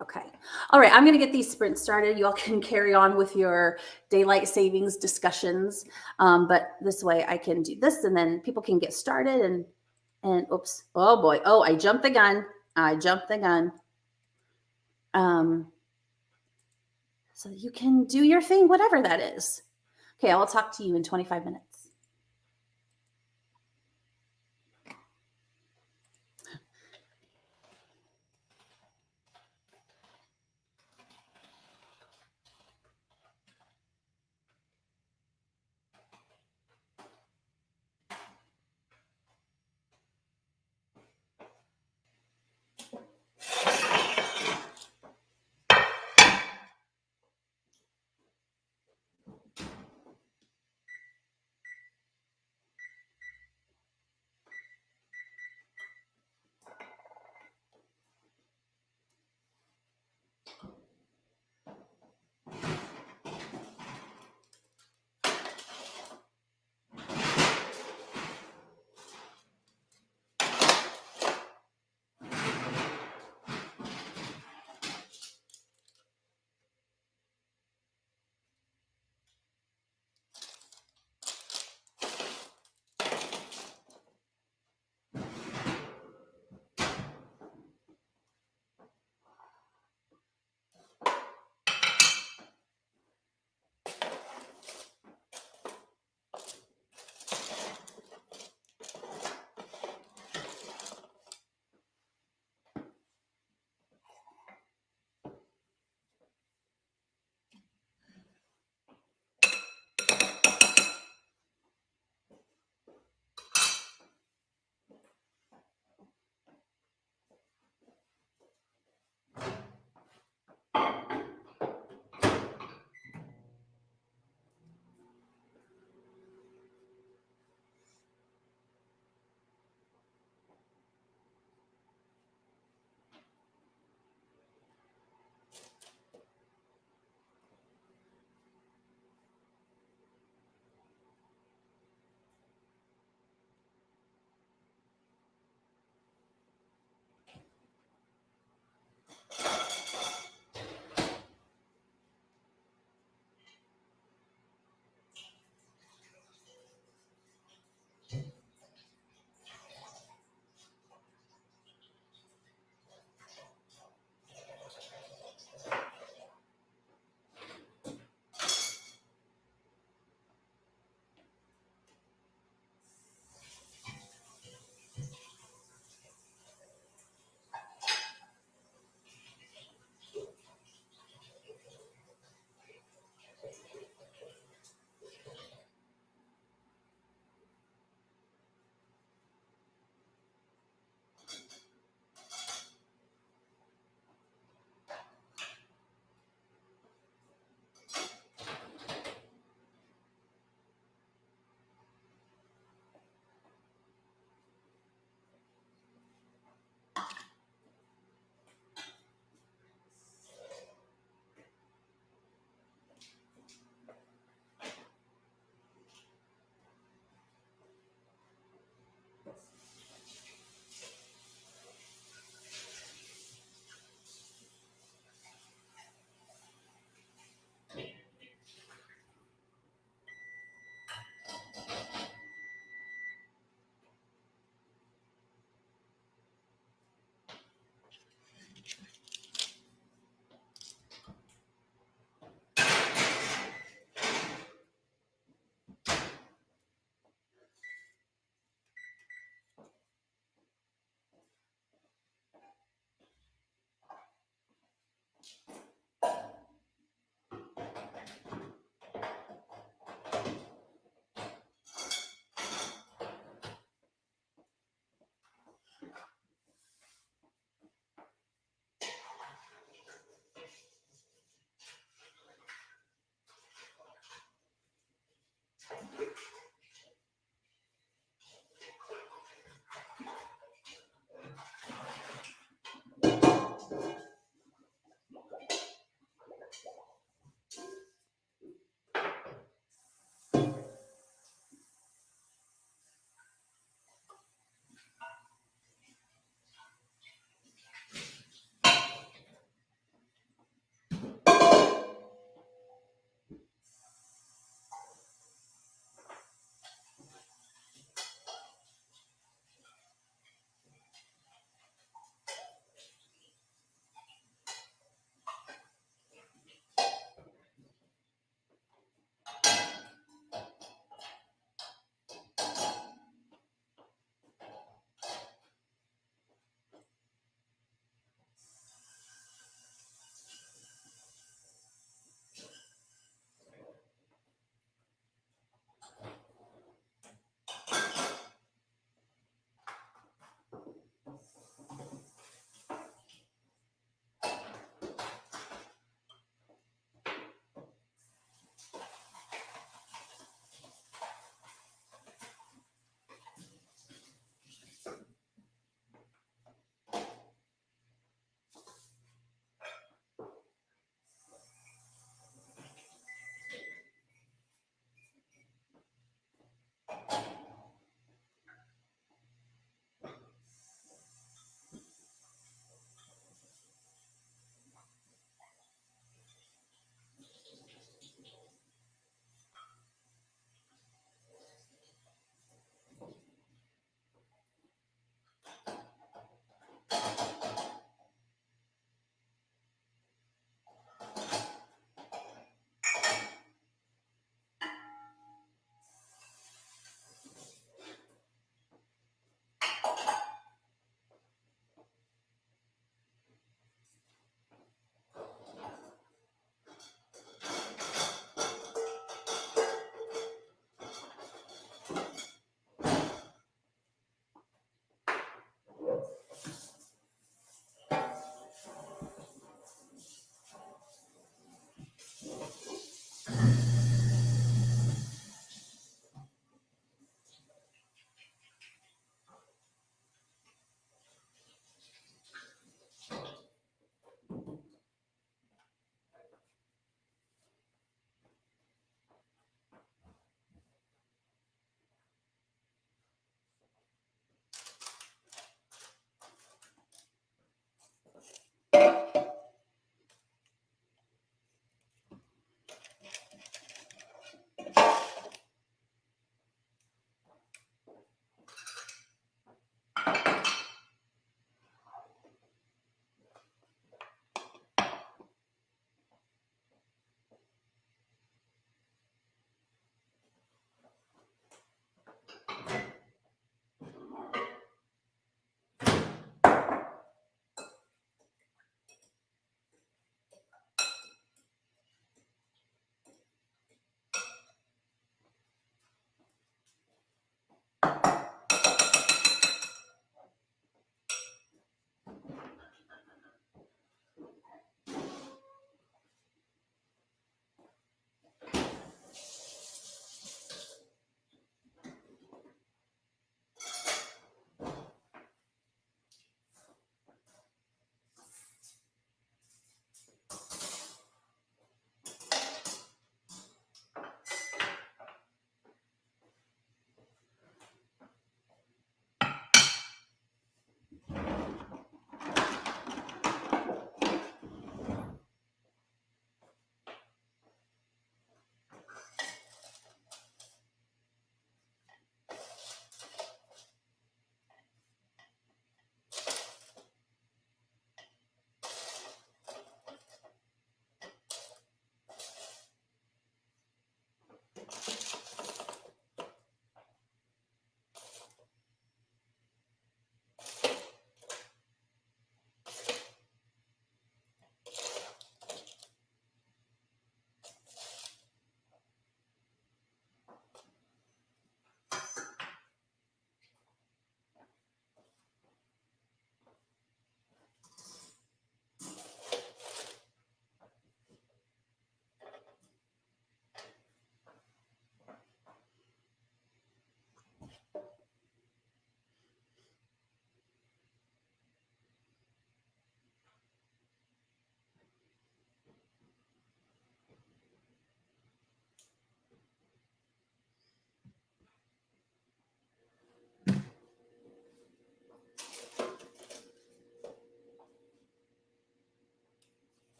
Okay. All right. I'm going to get these sprints started. You all can carry on with your daylight savings discussions. But this way I can do this, and then people can get started and oops. Oh boy. Oh, I jumped the gun. So you can do your thing, whatever that is. Okay. I'll talk to you in 25 minutes.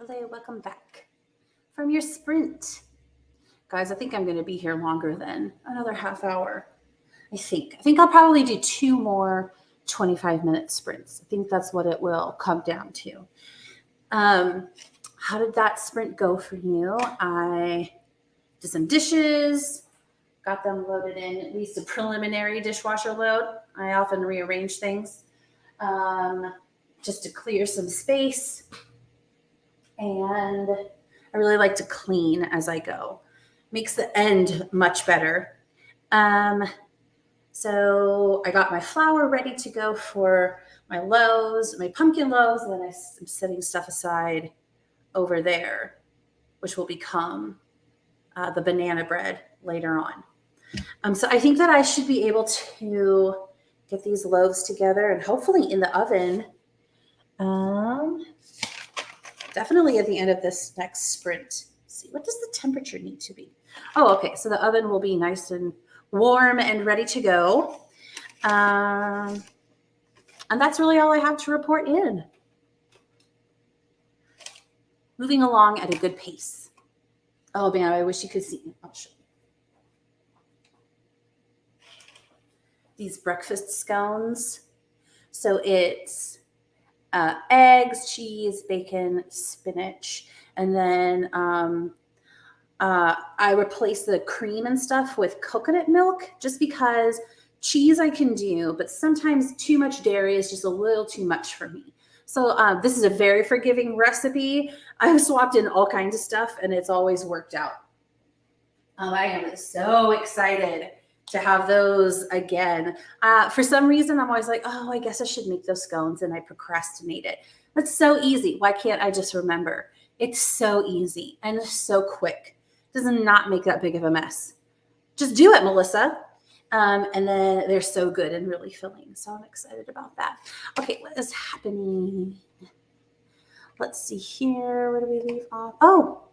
Hello, welcome back from your sprint. Guys, I think I'm going to be here longer than another half hour. I think I'll probably do 2 more 25-minute sprints. I think that's what it will come down to. How did that sprint go for you? I did some dishes, got them loaded in, at least a preliminary dishwasher load. I often rearrange things just to clear some space. And I really like to clean as I go. Makes the end much better. So I got my flour ready to go for my loaves, my pumpkin loaves, and then I'm setting stuff aside over there, which will become the banana bread later on. So I think that I should be able to get these loaves together and hopefully in the oven. Definitely at the end of this next sprint. Let's see, what does the temperature need to be? Oh, okay. So the oven will be nice and warm and ready to go. And that's really all I have to report in. Moving along at a good pace. Oh man, I wish you could see. I'll show you. These breakfast scones. So it's eggs, cheese, bacon, spinach, and then I replace the cream and stuff with coconut milk just because cheese I can do, but sometimes too much dairy is just a little too much for me. So this is a very forgiving recipe. I've swapped in all kinds of stuff and it's always worked out. I am so excited to have those again. For some reason, I'm always like, oh, I guess I should make those scones, and I procrastinate it. That's so easy. Why can't I just remember? It's so easy and so quick. It does not make that big of a mess. Just do it, Melissa. And then they're so good and really filling. So I'm excited about that. Okay, what is happening? Let's see here. Where do we leave off? Oh,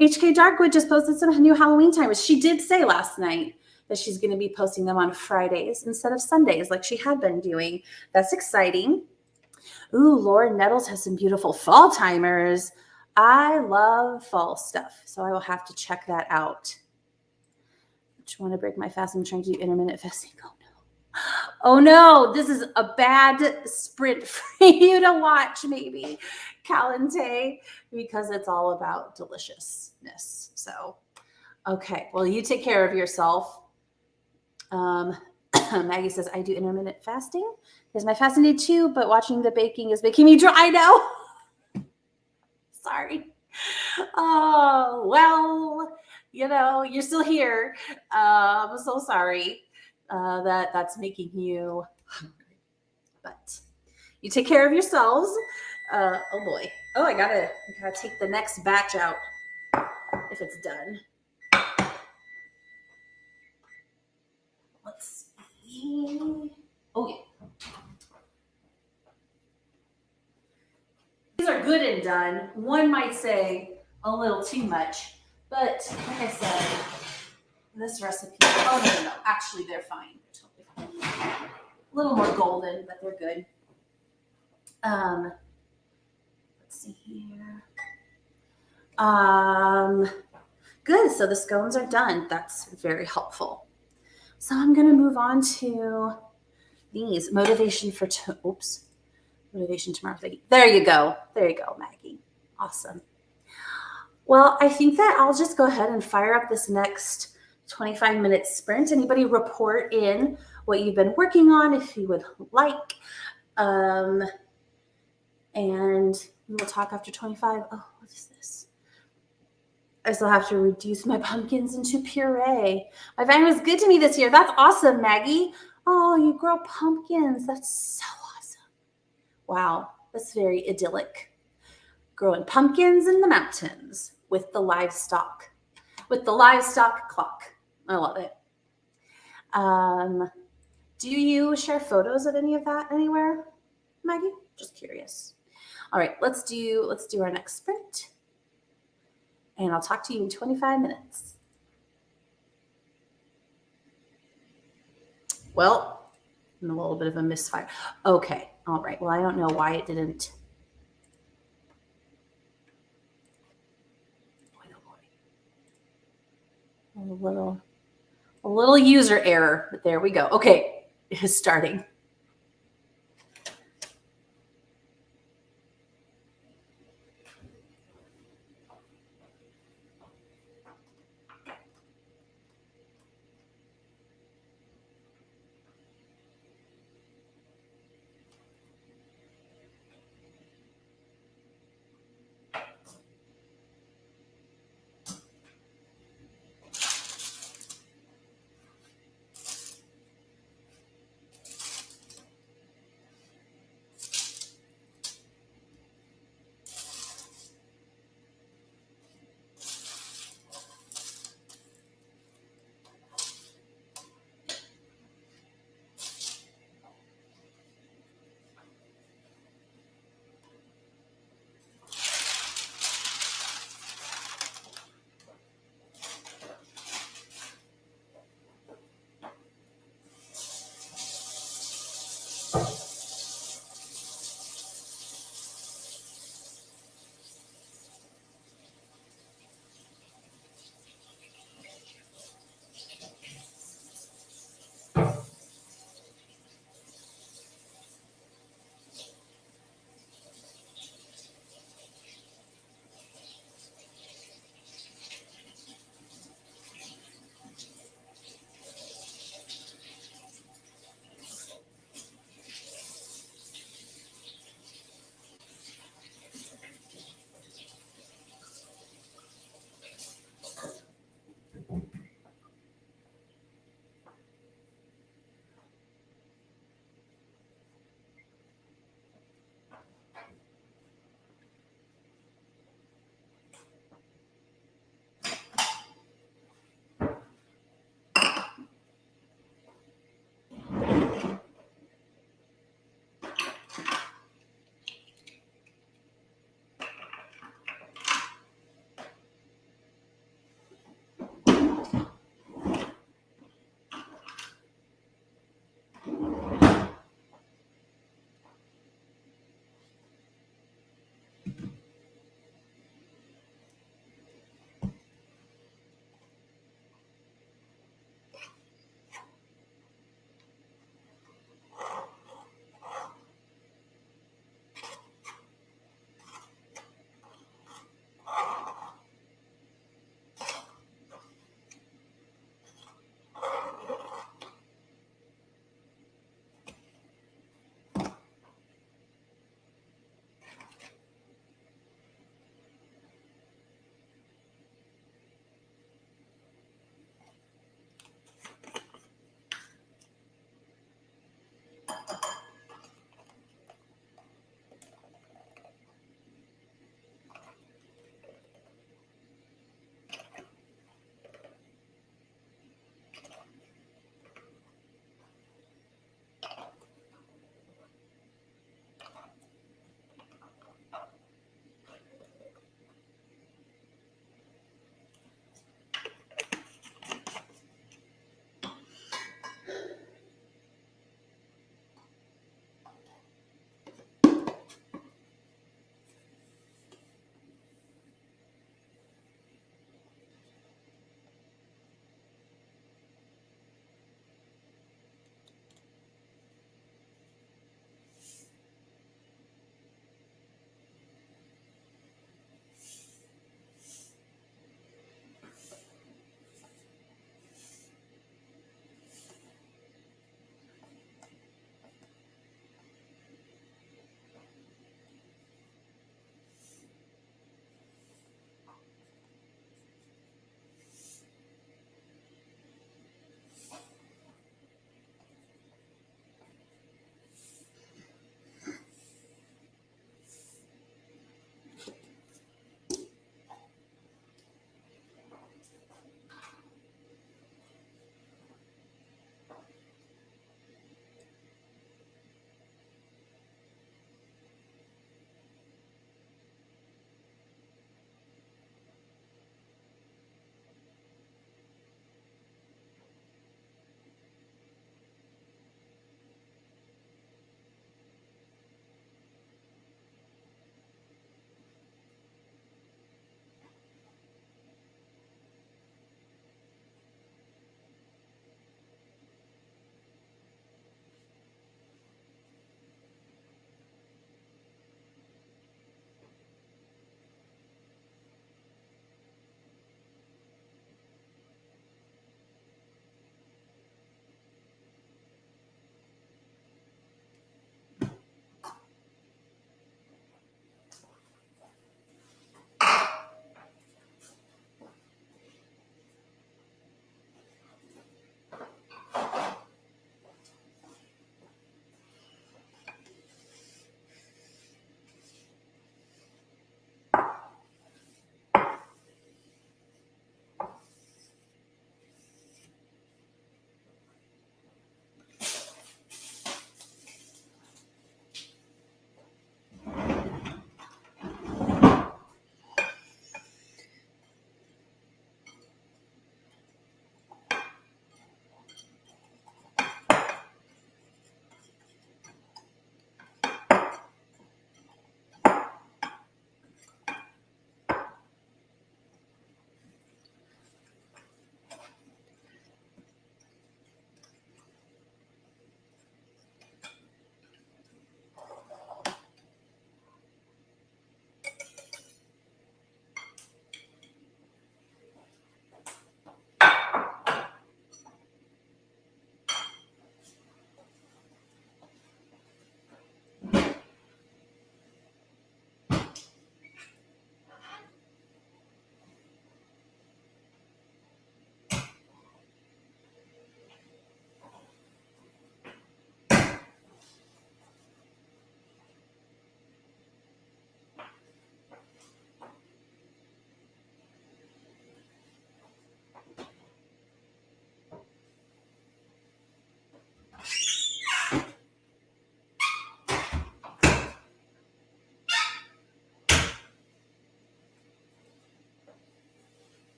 HK Darkwood just posted some new Halloween timers. She did say last night that she's going to be posting them on Fridays instead of Sundays like she had been doing. That's exciting. Ooh, Lauren Nettles has some beautiful fall timers. I love fall stuff, so I will have to check that out. I just want to break my fast. I'm trying to do intermittent fasting. Oh no. Oh no, this is a bad sprint for you to watch, maybe, Calente, because it's all about deliciousness. So, okay, well, you take care of yourself. Maggie says, I do intermittent fasting. There's my fasting day too, but watching the baking is making me dry. I know. Sorry. Oh, well, you're still here. I'm so sorry that's making you hungry. But you take care of yourselves. Oh boy. Oh, I gotta take the next batch out if it's done. Let's see. Oh, yeah. These are good and done. One might say a little too much, but like I said, this recipe, oh, no. Actually, they're fine. They're totally fine. A little more golden, but they're good. Let's see here. Good. So the scones are done. That's very helpful. So I'm going to move on to these. Motivation tomorrow. There you go. There you go, Maggie. Awesome. Well, I think that I'll just go ahead and fire up this next 25-minute sprint. Anybody report in what you've been working on if you would like. And we'll talk after 25. Oh, what is this? I still have to reduce my pumpkins into puree. My vine was good to me this year. That's awesome, Maggie. Oh, you grow pumpkins. That's so awesome. Wow, that's very idyllic. Growing pumpkins in the mountains with the livestock clock. I love it. Do you share photos of any of that anywhere, Maggie? Just curious. All right, let's do our next sprint. And I'll talk to you in 25 minutes. Well, I'm a little bit of a misfire. Okay, all right. Well, I don't know why it didn't. A little user error, but there we go. Okay, it is starting.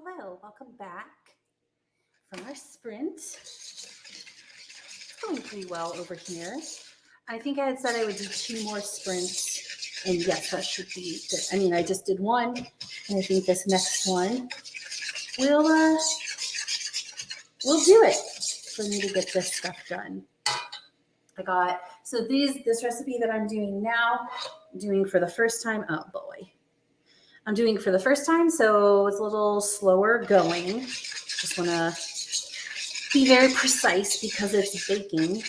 Hello, welcome back from our sprint. It's going pretty well over here. I think I had said I would do 2 more sprints, and yes, that should be good. I mean, I just did 1, and I think this next one will do it for me to get this stuff done. This recipe that I'm doing now, I'm doing for the first time. Oh boy. I'm doing for the first time, so it's a little slower going. Just want to be very precise because it's baking.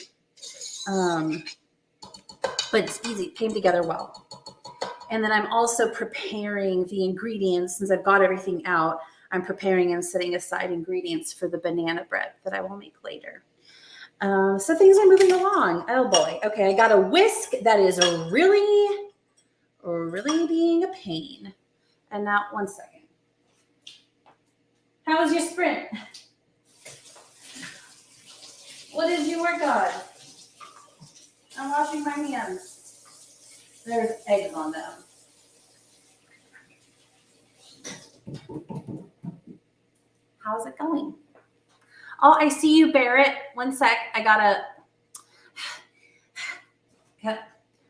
But it's easy, it came together well. And then I'm also preparing the ingredients. Since I've got everything out, I'm preparing and setting aside ingredients for the banana bread that I will make later. So things are moving along. Oh boy. Okay, I got a whisk that is really, really being a pain. And now, 1 second. How was your sprint? What did you work on? I'm washing my hands. There's eggs on them. How's it going? Oh, I see you, Barrett. 1 sec. I gotta.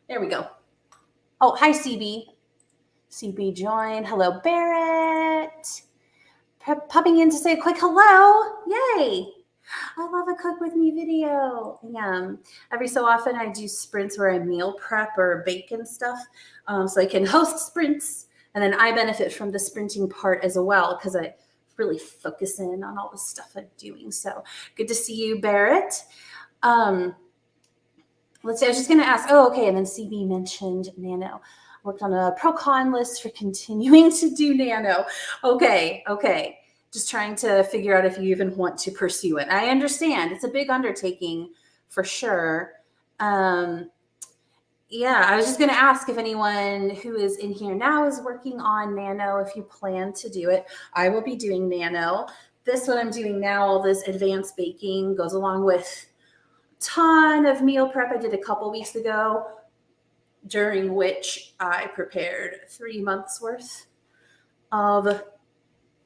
There we go. Oh, hi, CB. CB joined. Hello, Barrett. Popping in to say a quick hello. Yay. I love a cook with me video. Yeah. Every so often I do sprints where I meal prep or bake and stuff. So I can host sprints, and then I benefit from the sprinting part as well because I really focus in on all the stuff I'm doing. So good to see you, Barrett. Let's see, I was just going to ask, okay, and then CB mentioned nano. Worked on a pro-con list for continuing to do nano. Okay. Just trying to figure out if you even want to pursue it. I understand. It's a big undertaking for sure. Yeah, I was just going to ask if anyone who is in here now is working on nano, if you plan to do it. I will be doing nano. What I'm doing now, all this advanced baking goes along with a ton of meal prep I did a couple weeks ago, during which I prepared 3 months worth of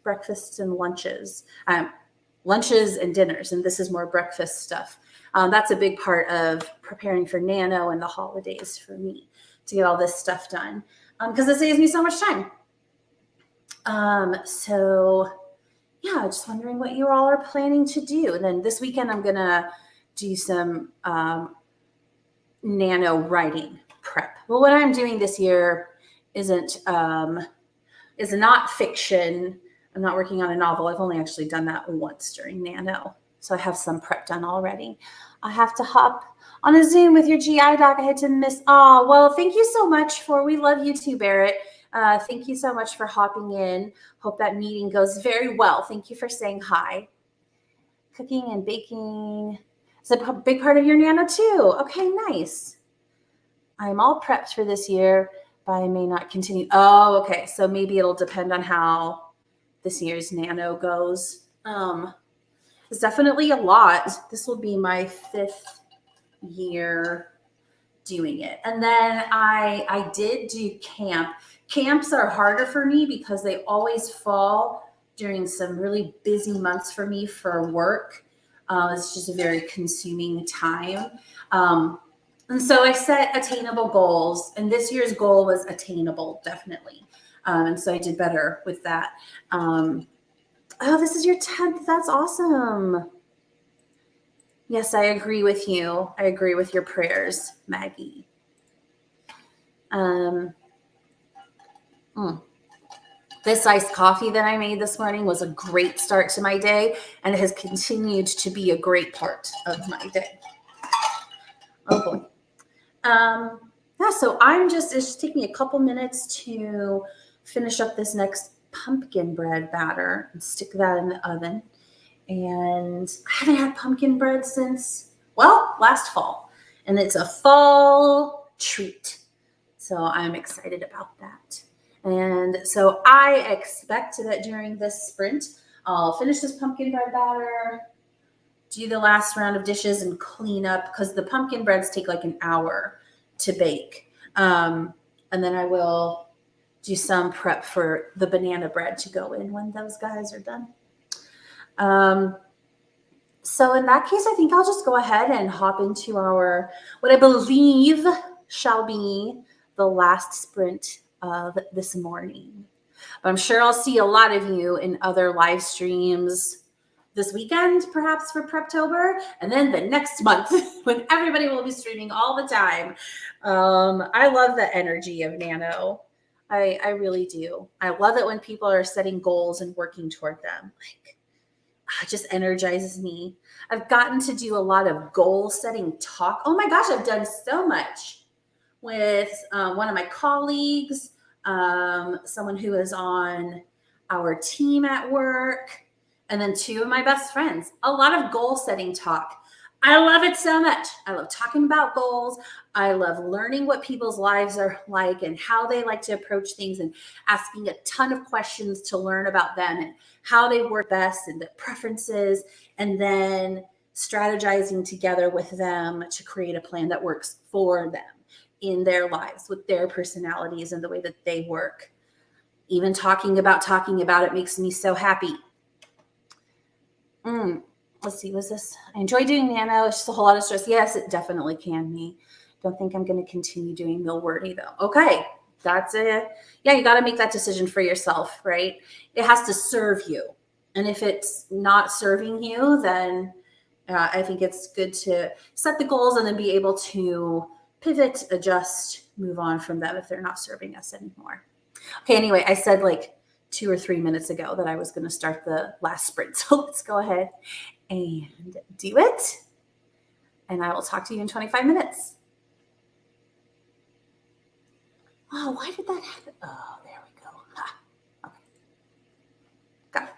breakfasts and lunches and dinners. And this is more breakfast stuff. That's a big part of preparing for nano and the holidays for me to get all this stuff done. Because it saves me so much time. So yeah, just wondering what you all are planning to do. And then this weekend, I'm going to do some nano writing prep. Well, what I'm doing this year is not fiction. I'm not working on a novel. I've only actually done that once during nano. So I have some prep done already. I have to hop on a Zoom with your GI doc. I had to miss. Oh, well, thank you so much we love you too, Barrett. Thank you so much for hopping in. Hope that meeting goes very well. Thank you for saying hi. Cooking and baking is a big part of your nano too. Okay, nice. I'm all prepped for this year, but I may not continue. Oh, okay. So maybe it'll depend on how this year's nano goes. It's definitely a lot. This will be my 5th year doing it. And then I did do camp. Camps are harder for me because they always fall during some really busy months for me for work. It's just a very consuming time. And so I set attainable goals, and this year's goal was attainable, definitely. And so I did better with that. Oh, this is your 10th. That's awesome. Yes, I agree with you. I agree with your prayers, Maggie. This iced coffee that I made this morning was a great start to my day, and it has continued to be a great part of my day. Oh boy. Yeah, so it's just taking me a couple minutes to finish up this next pumpkin bread batter and stick that in the oven. And I haven't had pumpkin bread since, last fall. And it's a fall treat. So I'm excited about that. And so I expect that during this sprint, I'll finish this pumpkin bread batter, do the last round of dishes and clean up, because the pumpkin breads take like an hour to bake. And then I will do some prep for the banana bread to go in when those guys are done. So in that case, I think I'll just go ahead and hop into what I believe shall be the last sprint of this morning. But I'm sure I'll see a lot of you in other live streams this weekend, perhaps for Preptober, and then the next month when everybody will be streaming all the time. I love the energy of Nano. I really do. I love it when people are setting goals and working toward them. It just energizes me. I've gotten to do a lot of goal setting talk. Oh my gosh, I've done so much with one of my colleagues, someone who is on our team at work, and then two of my best friends. A lot of goal setting talk. I love it so much. I love talking about goals. I love learning what people's lives are like and how they like to approach things, and asking a ton of questions to learn about them and how they work best and their preferences, and then strategizing together with them to create a plan that works for them in their lives with their personalities and the way that they work. Even talking about it makes me so happy. Let's see, was this? I enjoy doing Nano. It's just a whole lot of stress. Yes, it definitely can be. Don't think I'm going to continue doing Millwordy though. Okay, that's it. Yeah, you got to make that decision for yourself, right? It has to serve you. And if it's not serving you, then I think it's good to set the goals and then be able to pivot, adjust, move on from them if they're not serving us anymore. Okay, anyway, I said like 2 or 3 minutes ago that I was going to start the last sprint. So let's go ahead and do it. And I will talk to you in 25 minutes. Oh, why did that happen? Oh, there we go. Okay. Got it.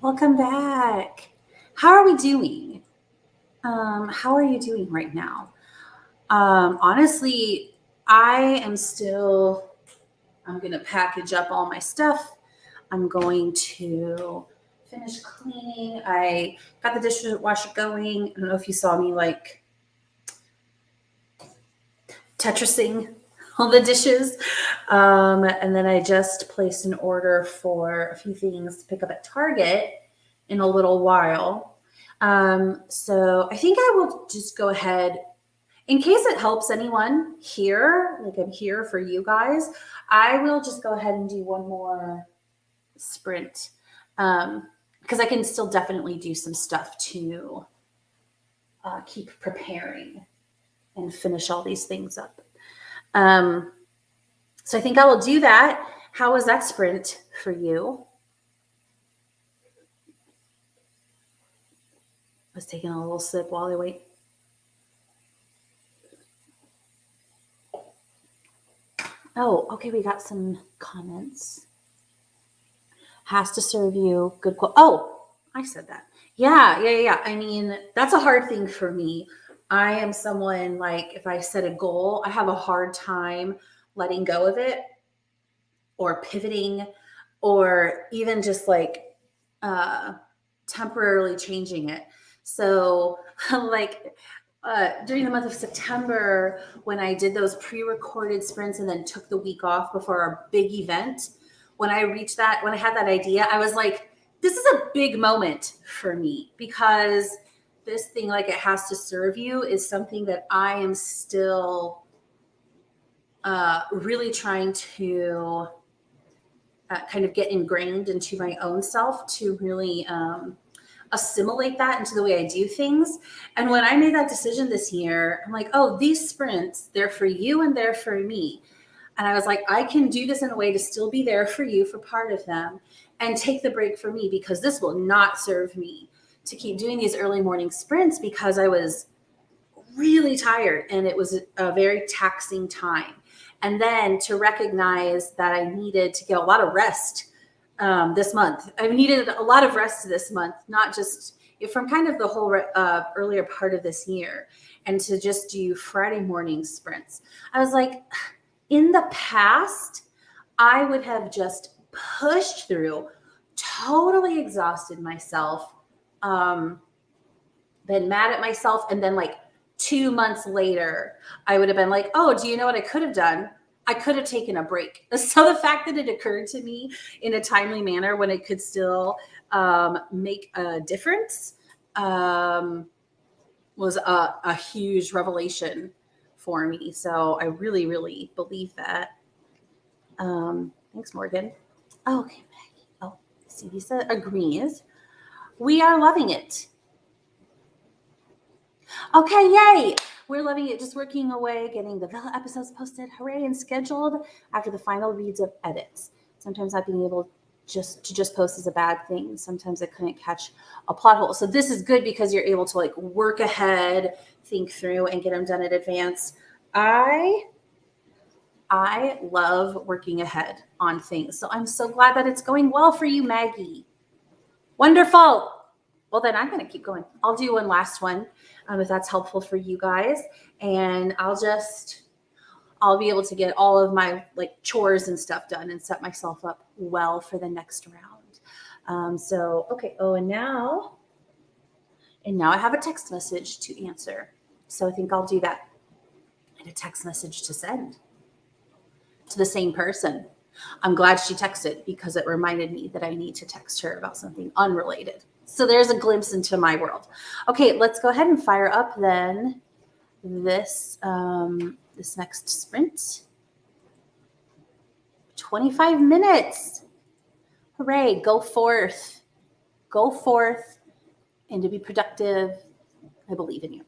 Welcome back. How are we doing? How are you doing right now? Honestly, I'm going to package up all my stuff. I'm going to finish cleaning. I got the dishwasher going. I don't know if you saw me like Tetrising all the dishes. And then I just placed an order for a few things to pick up at Target in a little while. So I think I will just go ahead, in case it helps anyone here, like I'm here for you guys, I will just go ahead and do one more sprint, because I can still definitely do some stuff to keep preparing and finish all these things up. So I think I will do that. How was that sprint for you? I was taking a little sip while I wait. Oh, okay. We got some comments. Has to serve you. Good quote. Oh, I said that. Yeah. I mean, that's a hard thing for me. I am someone, like, if I set a goal, I have a hard time letting go of it or pivoting or even just like temporarily changing it. So like during the month of September, when I did those pre-recorded sprints and then took the week off before our big event, when I had that idea, I was like, this is a big moment for me, because this thing, like, it has to serve you, is something that I am still really trying to kind of get ingrained into my own self, to really assimilate that into the way I do things. And when I made that decision this year, I'm like, oh, these sprints, they're for you and they're for me. And I was like, I can do this in a way to still be there for you for part of them and take the break for me, because this will not serve me to keep doing these early morning sprints, because I was really tired and it was a very taxing time. And then to recognize that I needed to get a lot of rest this month. I've needed a lot of rest this month, not just from kind of the whole earlier part of this year, and to just do Friday morning sprints. I was like, in the past, I would have just pushed through, totally exhausted myself, been mad at myself, and then like 2 months later, I would have been like, oh, do you know what I could have done? I could have taken a break. So the fact that it occurred to me in a timely manner when it could still make a difference was a huge revelation for me. So I really, really believe that. Thanks, Morgan. Oh, okay, Maggie. Oh, Lisa agrees. We are loving it. Okay, yay! We're loving it. Just working away, getting the Villa episodes posted, hooray, and scheduled after the final reads of edits. Sometimes not being able just post is a bad thing. Sometimes I couldn't catch a plot hole. So this is good, because you're able to like work ahead, think through, and get them done in advance. I love working ahead on things. So I'm so glad that it's going well for you, Maggie. Wonderful. Well, then I'm going to keep going. I'll do one last one, if that's helpful for you guys. And I'll be able to get all of my like chores and stuff done and set myself up well for the next round. So, okay. Oh, and now I have a text message to answer. So I think I'll do that. And a text message to send to the same person. I'm glad she texted, because it reminded me that I need to text her about something unrelated. So there's a glimpse into my world. Okay, let's go ahead and fire up then this next sprint. 25 minutes. Hooray, go forth. Go forth and to be productive. I believe in you.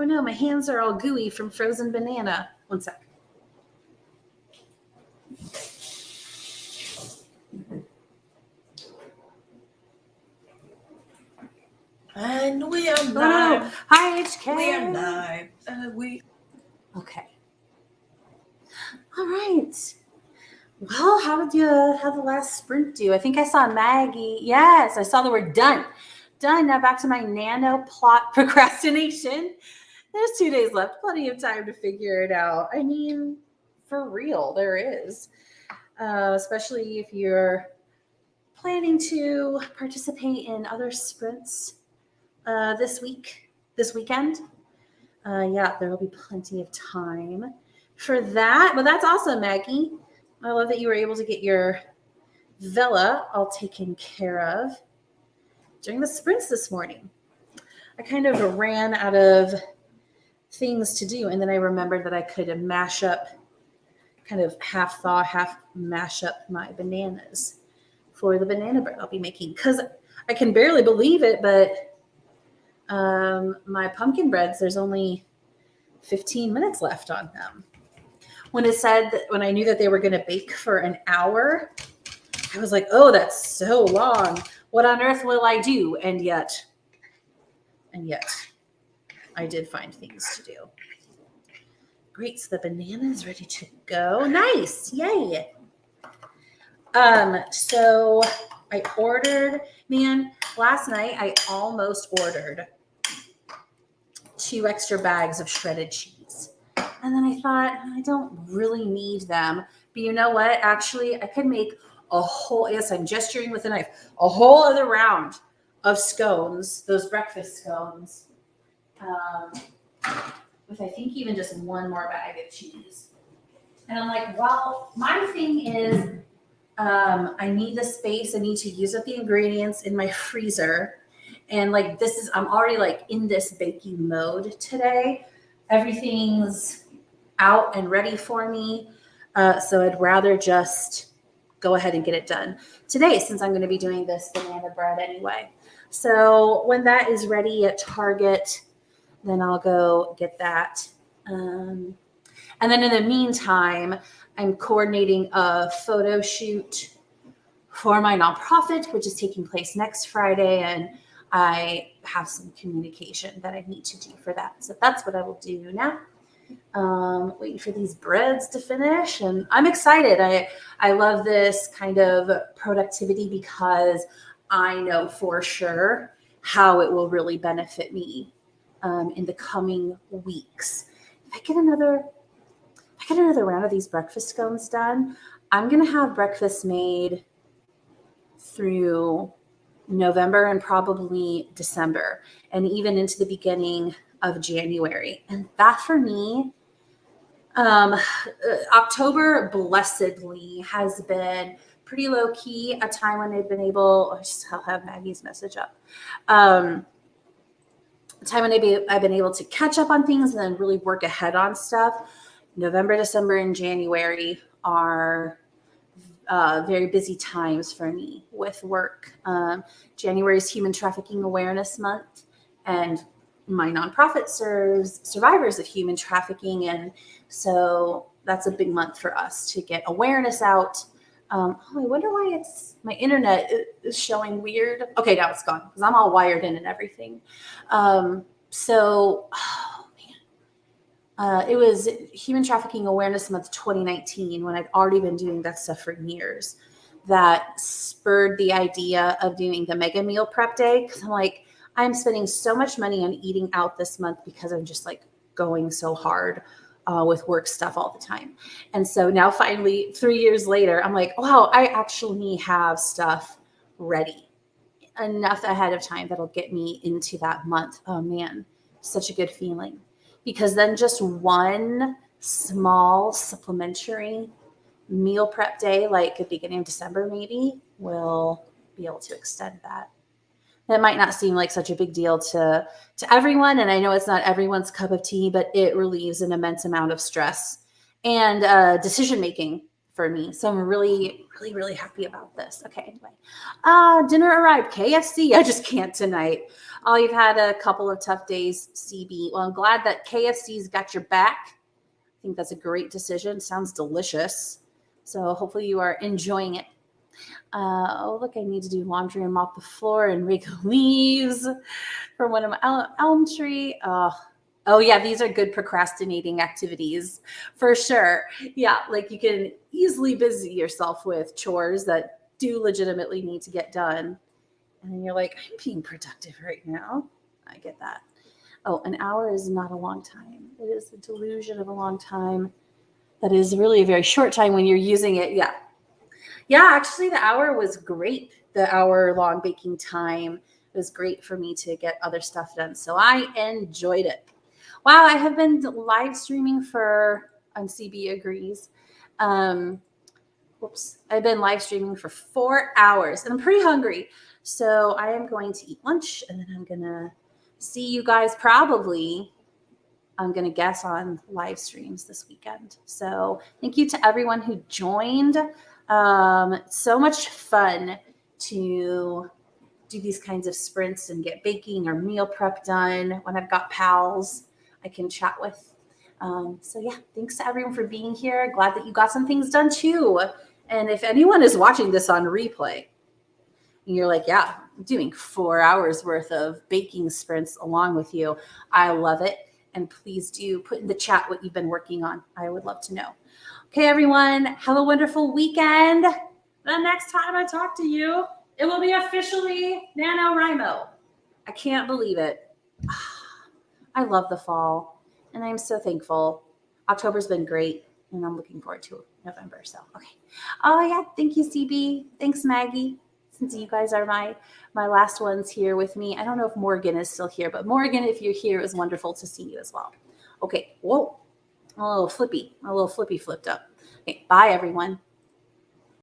no, my hands are all gooey from frozen banana. One sec. And we are Oh, live. no. Hi, HK. We are live. Okay. All right. Well, how the last sprint do? I think I saw Maggie. Yes, I saw the word done. Done. Now back to my nano plot procrastination. There's 2 days left. Plenty of time to figure it out. I mean, for real, there is. Especially if you're planning to participate in other sprints this weekend. Yeah, there will be plenty of time for that. But that's awesome, Maggie. I love that you were able to get your villa all taken care of during the sprints this morning. I kind of ran out of things to do, and then I remembered that I could mash up, kind of half thaw, half mash up my bananas for the banana bread I'll be making, because I can barely believe it, but my pumpkin breads, there's only 15 minutes left on them. When I knew that they were going to bake for an hour, I was like, oh, that's so long. What on earth will I do? And yet I did find things to do. Great, so the banana is ready to go. Nice, yay. So I ordered, last night I almost ordered 2 extra bags of shredded cheese. And then I thought, I don't really need them. But you know what? Actually, I could make a whole, yes, I'm gesturing with a knife, a whole other round of scones, those breakfast scones, with I think even just 1 more bag of cheese. And I'm like, well, my thing is, I need the space. I need to use up the ingredients in my freezer. And like, I'm already like in this baking mode today. Everything's out and ready for me. So I'd rather just go ahead and get it done today, since I'm going to be doing this banana bread anyway. So when that is ready at Target, then I'll go get that. And then in the meantime, I'm coordinating a photo shoot for my nonprofit, which is taking place next Friday. And I have some communication that I need to do for that. So that's what I will do now. Waiting for these breads to finish. And I'm excited. I love this kind of productivity because I know for sure how it will really benefit me in the coming weeks. If I get another round of these breakfast scones done, I'm going to have breakfast made through November and probably December, and even into the beginning of January. And that for me, October blessedly has been pretty low key, a time when I've been able, I'll have Maggie's message up. A time when I've been able to catch up on things and then really work ahead on stuff. November, December, and January are very busy times for me with work. January is Human Trafficking Awareness Month, and my nonprofit serves survivors of human trafficking. And so that's a big month for us to get awareness out. I wonder why my internet is showing weird. Okay, now it's gone because I'm all wired in and everything. It was Human Trafficking Awareness Month 2019, when I'd already been doing that stuff for years, that spurred the idea of doing the mega meal prep day. Because I'm like, I'm spending so much money on eating out this month because I'm just like going so hard with work stuff all the time. And so now finally, 3 years later, I'm like, wow, I actually have stuff ready enough ahead of time that'll get me into that month. Oh man, such a good feeling. Because then just one small supplementary meal prep day, like at the beginning of December maybe, will be able to extend that. That might not seem like such a big deal to everyone, and I know it's not everyone's cup of tea, but it relieves an immense amount of stress and decision-making for me. So I'm really, really, really happy about this. Okay, anyway. Dinner arrived. KFC. I just can't tonight. Oh, you've had a couple of tough days, CB. Well, I'm glad that KFC's got your back. I think that's a great decision. Sounds delicious. So hopefully you are enjoying it. Oh, look, I need to do laundry and mop the floor and rake leaves from one of my elm tree. Oh, yeah, these are good procrastinating activities for sure. Yeah, like you can easily busy yourself with chores that do legitimately need to get done. And then you're like, I'm being productive right now. I get that. Oh, an hour is not a long time. It is the delusion of a long time. That is really a very short time when you're using it. Yeah. Yeah, actually, the hour was great. The hour-long baking time was great for me to get other stuff done. So I enjoyed it. Wow, I have been live streaming on CB Agrees. I've been live streaming for 4 hours and I'm pretty hungry. So I am going to eat lunch and then I'm going to see you guys probably, I'm going to guess, on live streams this weekend. So thank you to everyone who joined. So much fun to do these kinds of sprints and get baking or meal prep done when I've got pals I can chat with. So yeah, thanks to everyone for being here. Glad that you got some things done too. And if anyone is watching this on replay and you're like, yeah, I'm doing 4 hours worth of baking sprints along with you, I love it. And please do put in the chat what you've been working on. I would love to know. Okay, everyone, have a wonderful weekend. The next time I talk to you, it will be officially NaNoWriMo. I can't believe it. I love the fall, and I'm so thankful. October's been great, and I'm looking forward to November. So, okay. Oh, yeah, thank you, CB. Thanks, Maggie, since you guys are my last ones here with me. I don't know if Morgan is still here, but Morgan, if you're here, it was wonderful to see you as well. Okay, whoa. A little flippy flipped up. Okay, bye everyone.